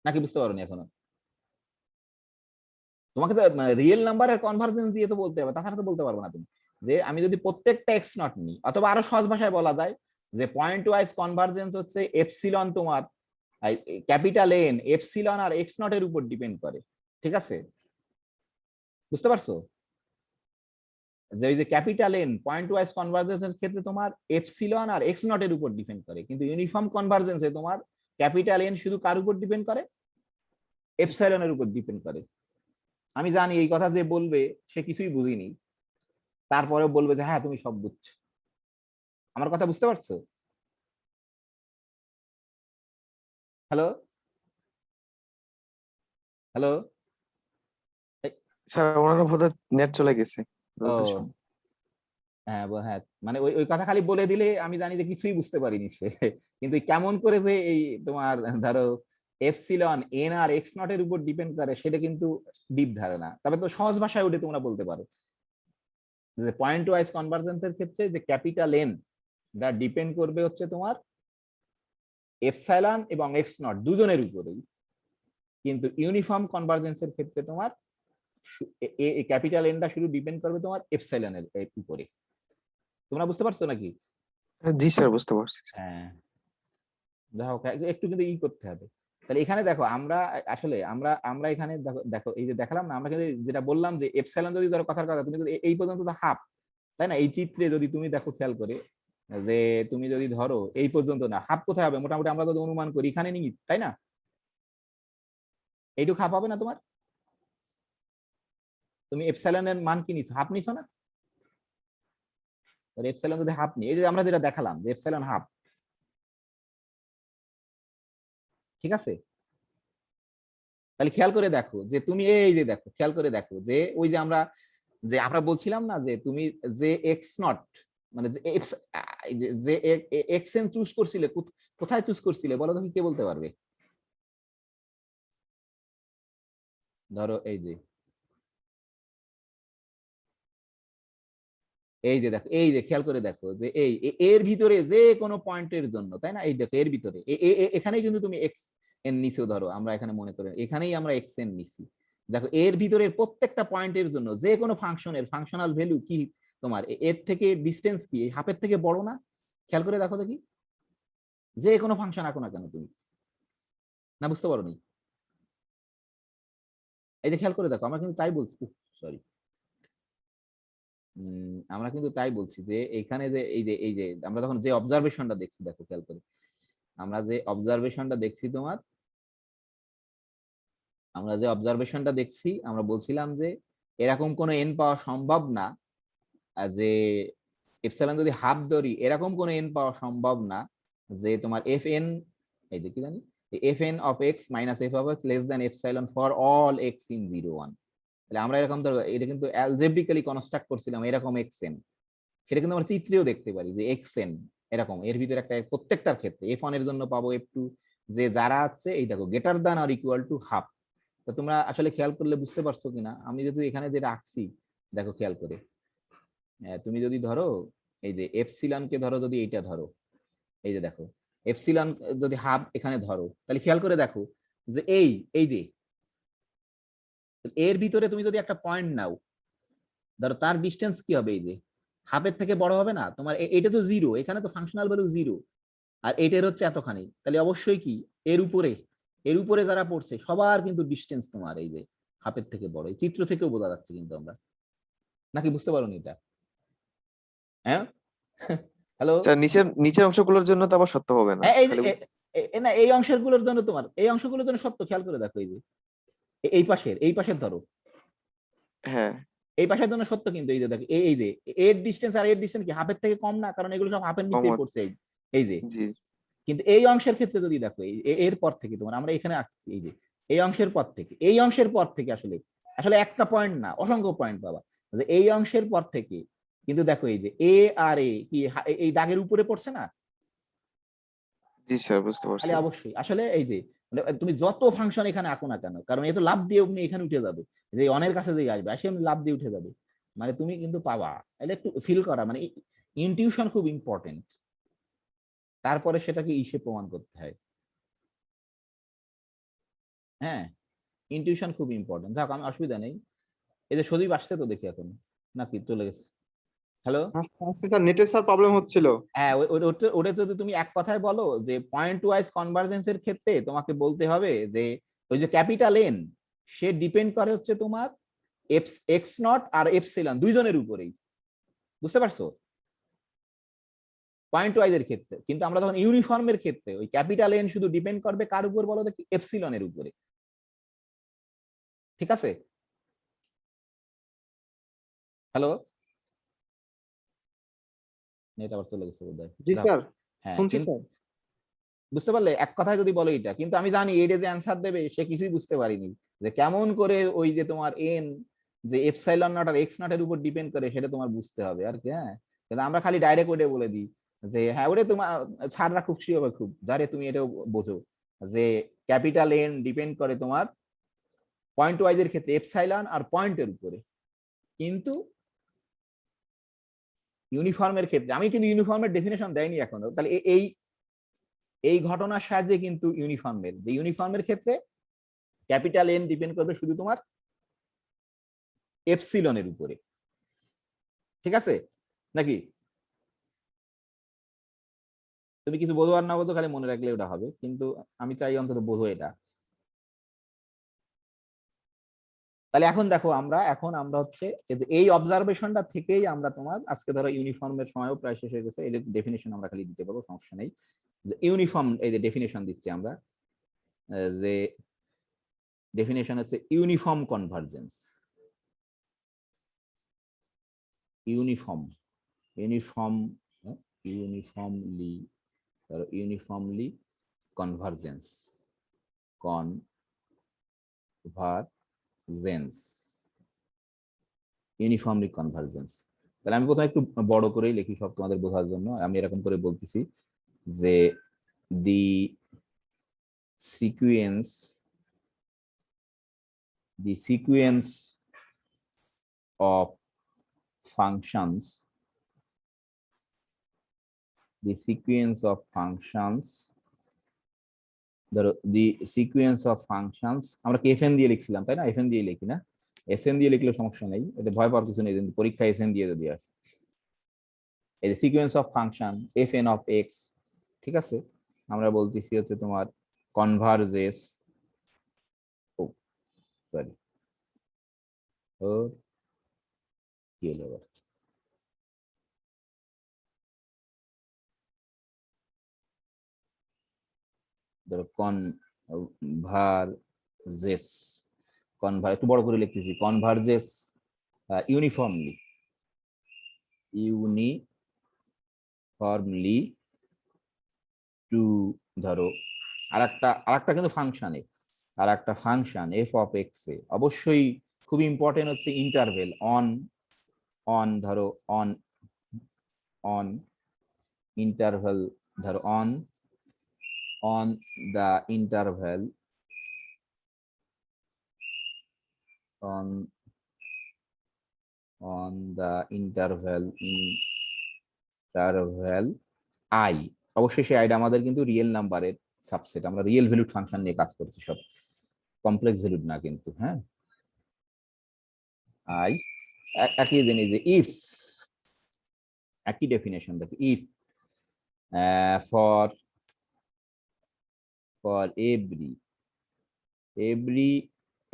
নাকি বুঝতে পারোনি এখনো? তোমাকে তো রিয়েল নাম্বারের কনভার্জেন্স দিয়ে তো বলতে হবে, তাছাড়া তো বলতে পারবে না তুমি যে আমি যদি প্রত্যেকটা এক্স নট নিই, অথবা আরো সহজ ভাষায় বলা যায় যে পয়েন্ট ওয়াইজ কনভার্জেন্স হচ্ছে এপসিলন তোমার ক্যাপিটাল এন এপসিলন আর এক্স নট এর উপর ডিপেন্ড করে। ঠিক আছে, বুঝতে পারছো? যে এই যে ক্যাপিটাল এন পয়েন্ট ওয়াইজ কনভার্জেন্সের ক্ষেত্রে তোমার এপসিলন আর এক্স নট এর উপর ডিপেন্ড করে, কিন্তু ইউনিফর্ম কনভার্জেন্সে তোমার ক্যাপিটাল এন শুধু কার উপর ডিপেন্ড করে? এপসাইলনের উপর ডিপেন্ড করে। আমি জানি এই কথা যে বলবে সে কিছুই বুঝিনি, তারপরেও বলবে যে হ্যাঁ তুমি সব বুঝছো। আমার কথা বুঝতে পারছো? Hello hello. স্যার ওনারা বোধহয় নেট চলে গেছে ও যতদূর শুনি। হ্যাঁ হ্যাঁ, মানে ওই ওই কথা খালি বলে দিলে আমি জানি যে কিছুই বুঝতে পারিনি সে, কিন্তু কেমন করে যে এই তোমার ধরো এপসিলন এন আর এক্স নট এর উপর ডিপেন্ড করে সেটা কিন্তু ডিপ ধারণা। তবে তো সহজ ভাষায় ওটা তোমরা বলতে পারো যে পয়েন্ট ওয়াইজ কনভার্জেন্সের ক্ষেত্রে যে ক্যাপিটাল এন দা ডিপেন্ড করবে হচ্ছে তোমার এপসাইলন এবং এক্স নট দুজনের উপরেই, কিন্তু ইউনিফর্ম কনভার্জেন্সের ক্ষেত্রে তোমার ক্যাপিটাল এনটা শুধু ডিপেন্ড করবে তোমার এপসাইলনের উপরে। তোমরা বুঝতে পারছো নাকি? জি স্যার, বুঝতে পারছি। হ্যাঁ, দেখো একটু কিন্তু ই করতে হবে। তাহলে এখানে দেখো আমরা আসলে আমরা আমরা এখানে দেখো দেখো এই যে দেখালাম না, আমরা কিন্তু যেটা বললাম যে এপসাইলন যদি ধরো কথার কথা তুমি যদি এই পর্যন্ত তো হাফ, তাই না? এই চিত্রে যদি তুমি দেখো খেয়াল করে যে তুমি যদি ধরো এই পর্যন্ত না, হাফ কোথায় হবে? মোটামুটি আমরা যদি অনুমান করি এখানে নিই, তাই না? এইটুকু হাফ হবে না তোমার? তুমি এপসাইলনের মান কি নিছো? হাফ নিছো না? এপসাইলন যদি হাফ নিই, এই যে আমরা যেটা দেখালাম যে এপসাইলন হাফ, ঠিক আছে? তাহলে খেয়াল করে দেখো যে তুমি এই যে দেখো খেয়াল করে দেখো যে ওই যে আমরা বলছিলাম না যে তুমি যে এক্স নট মানে যে এক্স এন চুজ করছিলে, কোথায় চুজ করছিলে বলো তুমি, কে বলতে পারবে? ধরো এই যে দেখো এই যে খেয়াল করে দেখো যে এর ভিতরে যে কোনো পয়েন্টের জন্য, তাই না? এই দেখো এর ভিতরে এখানেই কিন্তু তুমি এক্স এন নিছো, ধরো আমরা এখানে মনে করি এখানেই আমরা এক্স এন নিছি। দেখো এর ভিতরের প্রত্যেকটা পয়েন্টের জন্য যে কোনো ফাংশনের ফাংশনাল ভ্যালু কি তোমার এর থেকে ডিস্টেন্স কি হাফের থেকে বড় না? খেয়াল করে দেখো দেখি, যে কোনো ফাংশন আঁকো না কেন তুমি, না বুঝতে পারো নি? এই যে খেয়াল করে দেখো, আমরা কিন্তু তাই বলছি, সরি আমরা কিন্তু তাই বলছি যে এখানে যে এই যে আমরা যখন যে অবজারভেশনটা দেখছি, দেখো খেয়াল করে আমরা যে অবজারভেশনটা দেখছি তোমার, আমরা বলছিলাম যে এরকম কোনো এন পাওয়া সম্ভব না, যে এপসাইলন যদি হাফ ধরি এরকম কোনো এন পাওয়া সম্ভব না যে তোমার এফ এন, এই যে কি জানি F N of x minus F of x less than epsilon for all x in 0 1। তাহলে আমরা এরকম ধরো এটা কিন্তু অ্যালজেব্রিক্যালি কনস্ট্রাক্ট করছিলাম এরকম এক্স এন, সেটা কিন্তু আমরা চিত্রেও দেখতে পারি যে এক্স এন এরকম এর ভিতরে একটা প্রত্যেকটার ক্ষেত্রে এফ ওয়ান এর জন্য পাবো এফ টু, যে যারা আছে এই দেখো greater than or equal to half. তো তোমরা আসলে খেয়াল করলে বুঝতে পারছো কিনা, আমি যেহেতু এখানে যেটা আঁকছি দেখো খেয়াল করে, তুমি যদি ধরো এই যে এপসিলন কে ধরো, যদি এইটা ধরো এই যে দেখো এপসিলন যদি হাফ এখানে ধরো, তাহলে খেয়াল করে দেখো যে এই যে এর ভিতরে তুমি যদি একটা পয়েন্ট নাও, ধরো তার ডিস্টেন্স কি হবে? এই যে হাফের থেকে বড় হবে না তোমার, এটা তো 0, এখানে তো ফাংশনাল ভ্যালু 0 আর এটার হচ্ছে এতখানি, তাহলে অবশ্যই কি এর উপরে যারা পড়ছে সবার কিন্তু ডিস্টেন্স তোমার এই যে হাফের থেকে বড়। এই চিত্র থেকেও বোঝা যাচ্ছে কিন্তু আমরা, নাকি বুঝতে পারোনি এটা? হ্যাঁ হ্যালো, স্যার নিচের অংশগুলোর জন্য তো আবার সত্য হবে না, এই খালি না এই অংশগুলোর জন্য তোমার এই অংশগুলোর জন্য সত্য। খেয়াল করে দেখো এই যে এই পাশের ধরো হ্যাঁ এই পাশের জন্য সত্য, কিন্তু এই যে দেখো এই যে এর ডিস্টেন্স আর এর ডিস্টেন্স কি হাফের থেকে কম না? কারণ এগুলো সব হাফের নিচে কম পড়ছে এই যে। জি কিন্তু এই অংশের ক্ষেত্রে যদি দেখো এর পর থেকে তোমার আমরা এখানে আঁকছি এই যে এই অংশের পর থেকে আসলে আসলে একটা পয়েন্ট না, অসংখ্য পয়েন্ট পাবা যে এই অংশের পর থেকে। কিন্তু দেখো এই যে এ আর এ কি এই দাগের উপরে পড়ছে না, জি স্যার বুঝতে পারছি। তাহলে অবশ্যই আসলে এই যে মানে তুমি যত ফাংশন এখানে আঁকো না কেন, কারণ এ তো লাভ দিয়ে তুমি এখানে উঠে যাবে, যে অনের কাছে যে আসবে আসে লাভ দিয়ে উঠে যাবে, মানে তুমি কিন্তু পাবা। এটা একটু ফিল করা, মানে ইনটিউশন খুব ইম্পর্টেন্ট, তারপরে সেটাকে ইসে প্রমাণ করতে হয়। হ্যাঁ, ইনটিউশন খুব ইম্পর্টেন্ট। যাক, আমি অসুবিধা নেই। এই যে সজীব আসছে তো দেখি এখন, নাকি চলে গেছে? হ্যালো, স্যার নেটের স্যার প্রবলেম হচ্ছিল। হ্যাঁ, ওটা যদি তুমি এক কথায় বলো যে পয়েন্ট ওয়াইজ কনভার্জেন্সের ক্ষেত্রে তোমাকে বলতে হবে যে ওই যে ক্যাপিটাল এন, সে ডিপেন্ড করে হচ্ছে তোমার এক্স নট আর এপসিলন দুইজনের উপরেই, বুঝতে পারছো? পয়েন্ট ওয়াইজ এর ক্ষেত্রে। কিন্তু আমরা যখন ইউনিফর্মের ক্ষেত্রে ওই ক্যাপিটাল এন শুধু ডিপেন্ড করবে কার উপর বলো দেখি? এপসিলনের উপরে। ঠিক আছে? হ্যালো, নেট আবার চলে গেছে বোধহয়। জি স্যার, হ্যাঁ, শুনছি স্যার। বুঝতে পারলে এক কথায় যদি বলো এটা, কিন্তু আমি জানি এইটা যে অ্যান্সার দেবে সে কিছুই বুঝতে পারিনি যে কেমন করে ওই যে তোমার এন যে এপসাইলন নট আর এক্স নট এর উপর ডিপেন্ড করে, সেটা তোমার বুঝতে হবে আর কি। হ্যাঁ, কিন্তু আমরা খালি ডাইরেক্ট ওটা বলে দিই যে হ্যাঁ ওটা তোমার ছাড়রা খুশি হবে খুব, যারে তুমি এটাও বোঝো যে ক্যাপিটাল এন ডিপেন্ড করে তোমার পয়েন্ট ওয়াইজ এর ক্ষেত্রে এপসাইলন আর পয়েন্টের উপরে, কিন্তু ইউনিফর্মের ক্ষেত্রে আমি কিন্তু ইউনিফর্মের ডেফিনেশন দেয়নি এখনো। তাহলে এই ঘটনার সাহায্যে কিন্তু ইউনিফর্মের ক্ষেত্রে ক্যাপিটাল এন ডিপেন্ড করবে শুধু তোমার এপসিলনের উপরে। ঠিক আছে নাকি? তুমি কিছু বোঝো আর না বোঝো, খালি মনে রাখলে ওটা হবে, কিন্তু আমি চাই অন্তত বোঝো এটা। তাহলে এখন দেখো আমরা হচ্ছে এই অবজারভেশনটা থেকেই আমরা তোমার আজকে ধরো ইউনিফর্মের সময়ও প্রায় শেষ হয়ে গেছে, এর ডেফিনেশন আমরা খালি দিতে পারবো, সমস্যা নেই। যে ইউনিফর্ম এই যে ডেফিনেশন দিচ্ছি আমরা, যে ডেফিনেশন হচ্ছে uniform convergence. Uniformly convergence uniformly convergence. তাহলে আমি প্রথমে একটু বড় করেই লিখি সব তোমাদের বোঝার জন্য। আমি এরকম করে বলতেছি যে দি সিকুয়েন্স অফ functions ধরো দি সিকুয়েন্স অফ ফাংশনস, আমরা কি এফএন দিয়ে লিখছিলাম তাই না? এফএন দিয়ে লিখি না, এসএন দিয়ে লিখলে সমস্যা নেই, এটা ভয় পাওয়ার কিছু নেই, পরীক্ষা এসএন দিয়ে যদি আসে। এই যে sequence of function FN of x, ঠিক আছে, আমরা বলতেছি হচ্ছে তোমার কনভার্জেস সরি ও কি হলো আবার, ধরো কনভার্জেস একটু বড় করে লিখতেছি, কনভার্জেস ইউনিফর্মলি টু, ধরো আরেকটা কিন্তু ফাংশনে আরেকটা ফাংশন এফ অফ এক্স এ, অবশ্যই খুব ইম্পর্টেন্ট হচ্ছে ইন্টারভেল অন ধরো অন ইন্টারভেল, ধরো on the interval on the interval I, অবশ্যই সেই আইডা আমাদের কিন্তু রিয়েল নাম্বারের সাবসেট, আমরা রিয়েল ভ্যালুড ফাংশন নিয়ে কাজ করছি, সব কমপ্লেক্স ভ্যালুড না কিন্তু। হ্যাঁ, আই একই জিনিস যে ইফ, একই ডেফিনেশন দেখো, if for every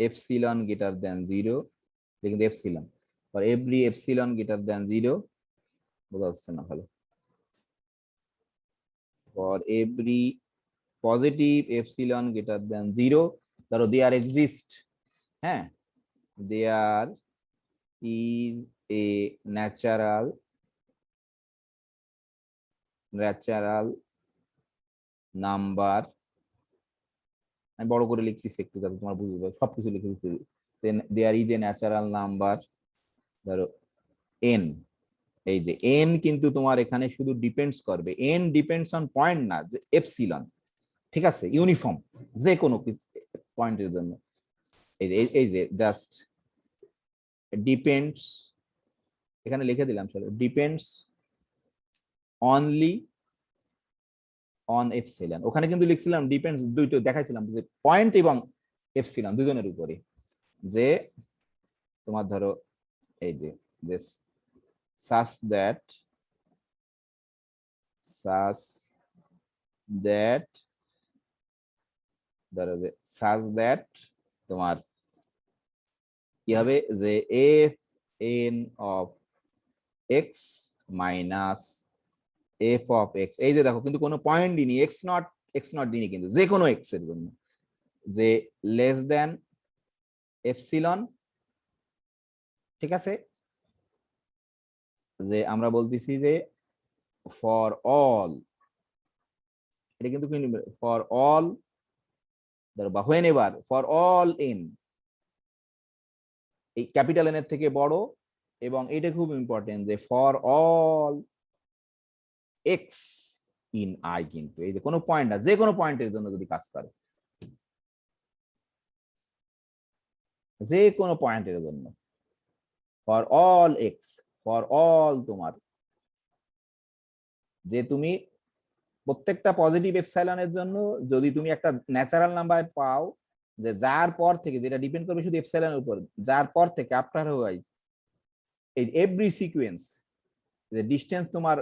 epsilon greater than 0, কিন্তু epsilon for every epsilon greater than 0, বোঝা যাচ্ছে না ভালো, for every positive epsilon greater than 0, ধরো there exist, হ্যাঁ, there is a natural number, আমি বড় করে লিখতেছি একটু যাতে তোমার বুঝবে, সবকিছু লিখে দিচ্ছি, then there is a natural number ধরো n, এই যে n কিন্তু তোমার এখানে শুধু ডিপেন্ডস করবে, n ডিপেন্ডস অন পয়েন্ট না, যে এপসিলন, ঠিক আছে, ইউনিফর্ম যে কোনো পয়েন্টের জন্য, এই যে জাস্ট ডিপেন্ডস, এখানে লিখে দিলাম চলো, ডিপেন্ডস অনলি অন এপসিলন, ওখানে কিন্তু লিখছিলাম ডিপেন্ডস, দুইটা দেখাইছিলাম যে পয়েন্ট এবং এপসিলন দুজনের উপরে, যে তোমার ধরো এই যে this such that ধরো যে such that তোমার কি হবে, যে f n of x minus f of x, এই যে দেখো কিন্তু কোনো পয়েন্ট দিইনি, x নট দিইনি, কিন্তু যে কোনো x এর জন্য যে লেস দেন এপসিলন, ঠিক আছে, যে আমরা বলতেছি যে ফর অল, এটা কিন্তু ফর অল বা when ever for all N, এই ক্যাপিটাল এন এর থেকে বড়, এবং এটা খুব ইম্পর্টেন্ট যে for all x in I, কিন্তু এই যে কোনো পয়েন্ট না, যে কোনো পয়েন্টের জন্য যদি কাজ করে, যে কোনো পয়েন্টের জন্য for all x, for all তোমার, যে তুমি প্রত্যেকটা পজিটিভ এপসাইলনের জন্য যদি তুমি একটা ন্যাচারাল নাম্বার পাও, যে যার পর থেকে, যেটা ডিপেন্ড করবে শুধু এপসাইলনের উপর, যার পর থেকে আফটার ওয়াইজ এই এভরি সিকোয়েন্স, যে ডিসটেন্স তোমার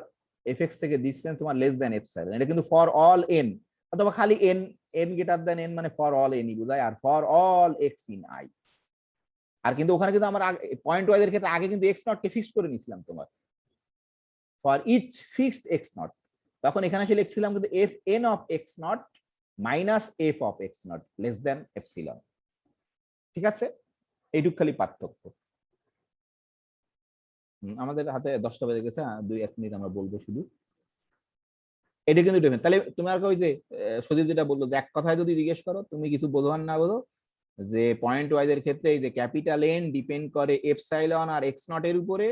এফএক্স থেকে ডিসটেন্স তোমার লেস দ্যান এপসাইলন, এটা কিন্তু ফর অল এন, অথবা খালি n, n greater than n মানে ফর অল এনই বোঝায়, আর for all x in I. আর কিন্তু ওখানে কিন্তু আমার পয়েন্ট ওয়াইজ এর ক্ষেত্রে আগে কিন্তু এক্স নট কে ফিক্স করে নিয়েছিলাম তোমার, for each fixed x naught, তখন এখানে এসে লিখছিলাম কিন্তু F N of x naught minus F of x naught less than epsilon, ঠিক আছে, এইটুক খালি পার্থক্য। আমাদের হাতে 10টা বেজে গেছে, 2-1 মিনিট আমরা বলবো শুধু, এটা কিন্তু ডিপেন্ড। তাহলে তুমি আর ওই যে সজীব যেটা বললো, যে এক কথায় যদি জিজ্ঞেস করো, তুমি কিছু বোঝো আর না বোঝো, যে পয়েন্ট ওয়াইজ এর ক্ষেত্রে এই যে ক্যাপিটাল এন ডিপেন্ড করে এপসাইলন আর এক্স নট এর উপরে,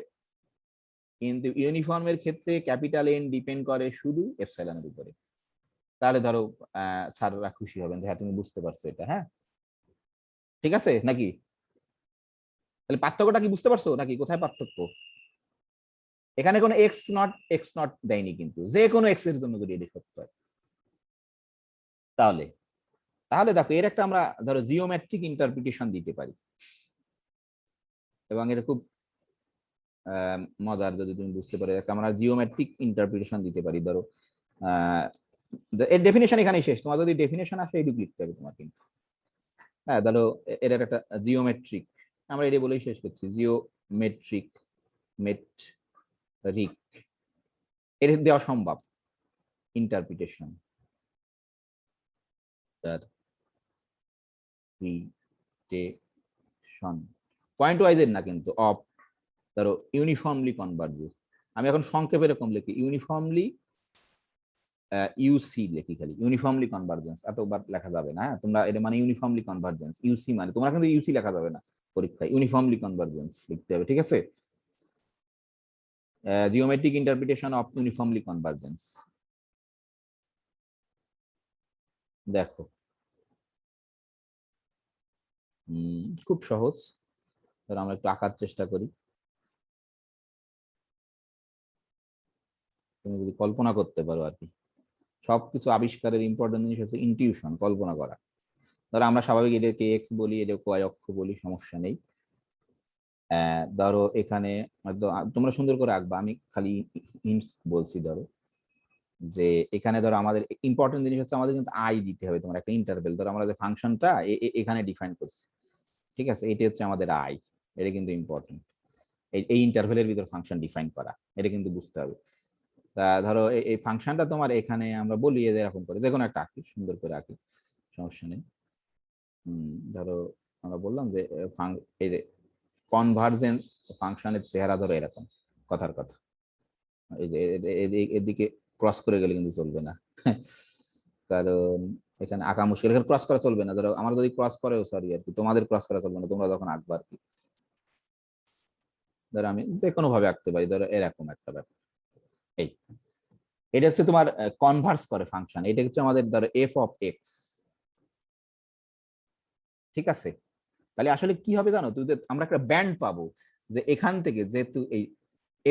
কিন্তু ইউনিফর্মের ক্ষেত্রে ক্যাপিটাল এন ডিপেন্ড করে শুধু এপসাইলনের উপরে। তাহলে ধরো স্যাররা খুশি হবেন যে হ্যাঁ তুমি বুঝতে পারছো এটা, হ্যাঁ ঠিক আছে নাকি? তাহলে পার্থক্যটা কি বুঝতে পারছো নাকি, কোথায় পার্থক্য? এখানে কোনো এক্স নট দেয়নি, কিন্তু যে কোনো এক্স এর জন্য যদি এটি সত্য হয়, তাহলে দেখো এর একটা আমরা ধরো জিওমেট্রিক ইন্টারপ্রিটেশন দিতে পারি, এবং এটা খুব মজার, যদি তুমি বুঝতে পারো একটা আমরা জিওমেট্রিক ইন্টারপ্রিটেশন দিতে পারি। ধরো এর ডেফিনেশন এখানেই শেষ, তোমার যদি ডেফিনেশন আসে এইটুকু লিখতে হবে তোমার, কিন্তু হ্যাঁ ধরো এর একটা জিওমেট্রিক, আমরা এটা বলেই শেষ করছি, জিওমেট্রিক এর দেওয়া সম্ভব ইন্টারপ্রিটেশন পয়েন্ট ওয়াইজ এর না কিন্তু, অফ ধরো ইউনিফর্মলি কনভার্জেস, আমি এখন সংক্ষেপে এরকম লিখি, ইউনিফর্মলি ইউসি লিখি, খালি ইউনিফর্মলি কনভার্জেন্স, এতবার লেখা যাবে না, তোমরা এটা মানে ইউনিফর্মলি কনভার্জেন্স, ইউসি মানে তোমরা কিন্তু ইউসি লেখা যাবে না পরীক্ষায়, ইউনিফর্মলি কনভার্জেন্স লিখতে হবে, ঠিক আছে? Geometric interpretation of uniformly convergence. দেখো খুব সহজ, ধরো আমরা একটু আঁকার চেষ্টা করি, তুমি যদি কল্পনা করতে পারো আর কি, সবকিছু আবিষ্কারের ইম্পর্টেন্ট জিনিস হচ্ছে ইনটিউশন, কল্পনা করা। ধরো আমরা স্বাভাবিক এটাকে এক্স বলি, এটা ওয়াই অক্ষ বলি, সমস্যা নেই। ধরো এখানে তোমরা সুন্দর করে আঁকবা, আমি খালি হিন্টস বলছি। ধরো যে এখানে ধরো আমাদের ইম্পর্টেন্ট জিনিস হচ্ছে আমাদের কিন্তু আই দিতে হবে, তোমার একটা ইন্টারভেল, ধরো আমরা যে ফাংশনটা এখানে ডিফাইন করছি, ঠিক আছে, এটা হচ্ছে আমাদের আই, এটা কিন্তু ইম্পর্টেন্ট, এই ইন্টারভেলের ভিতর ফাংশন ডিফাইন করা, এটা কিন্তু বুঝতে হবে। তা ধরো এই ফাংশনটা তোমার এখানে আমরা বলি এরকম করে, যে কোনো একটা আঁকি, সুন্দর করে আঁকি, সমস্যা নেই। ধরো আমরা বললাম যে এই যে কনভার্জেন্স ফাংশনের চেহারা ধরো এরকম, কথার কথা, এই যে এদিকে ক্রস করে গেলে কিন্তু চলবে না, কারণ এখানে আঁকা মুশকিল, এখানে ক্রস করা চলবে না। ধরো আমার যদি ক্রস করেও সরি আর কি, তোমাদের ক্রস করা চলবে না, তোমরা যখন আঁকবা আর কি। ধরো আমি যে কোনো ভাবে আঁকতে পারি, ধরো এরকম একটা ব্যাপার। এই এটা হচ্ছে তোমার কনভার্স করে ফাংশন, এটা হচ্ছে আমাদের ধরো এফ অফ এক্স, ঠিক আছে? তাহলে আসলে কি হবে জানো, তুমি আমরা একটা ব্যান্ড পাবো যে এখান থেকে যেহেতু এই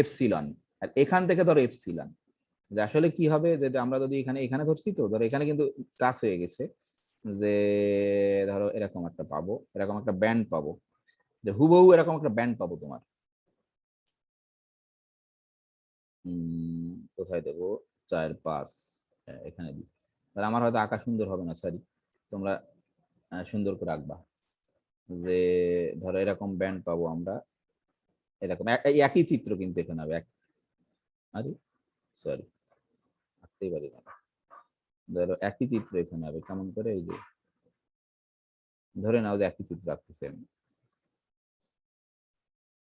এপসিলন আর এখান থেকে ধরো এপসিলন, যে আসলে কি হবে যে আমরা যদি এখানে ধরছি, তো ধরো এখানে কিন্তু টাচ হয়ে গেছে, যে ধরো এরকম একটা পাবো, এরকম একটা ব্যান্ড পাবো, যে হুবহু এরকম একটা ব্যান্ড পাবো তোমার। কোথায় দেবো, 4 5 এখানে দিই। তাহলে আমার হয়তো আঁকা সুন্দর হবে না, সরি, তোমরা সুন্দর করে আঁকবা। যে ধরো এরকম ব্যান্ড পাবো আমরা, এরকম একই চিত্র কিন্তু এখানে হবে আরে সরি আঁকতেই পারি না। ধরো একই চিত্র এখানে হবে কেমন করে, এই যে ধরে নাও যে একই চিত্র আঁকতেছি আমি,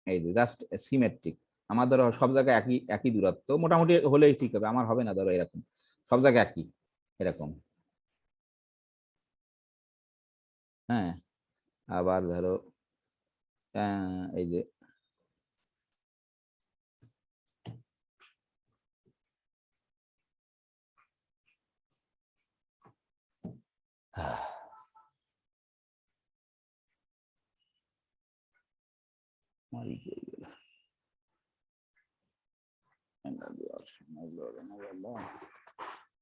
এই যে জাস্ট সিমেট্রিক। আমার ধরো সব জায়গায় একই একই দূরত্ব মোটামুটি হলেই ঠিক হবে, আমার হবে না ধরো এরকম সব জায়গায় একই এরকম। হ্যাঁ, আবার ধরো এই যে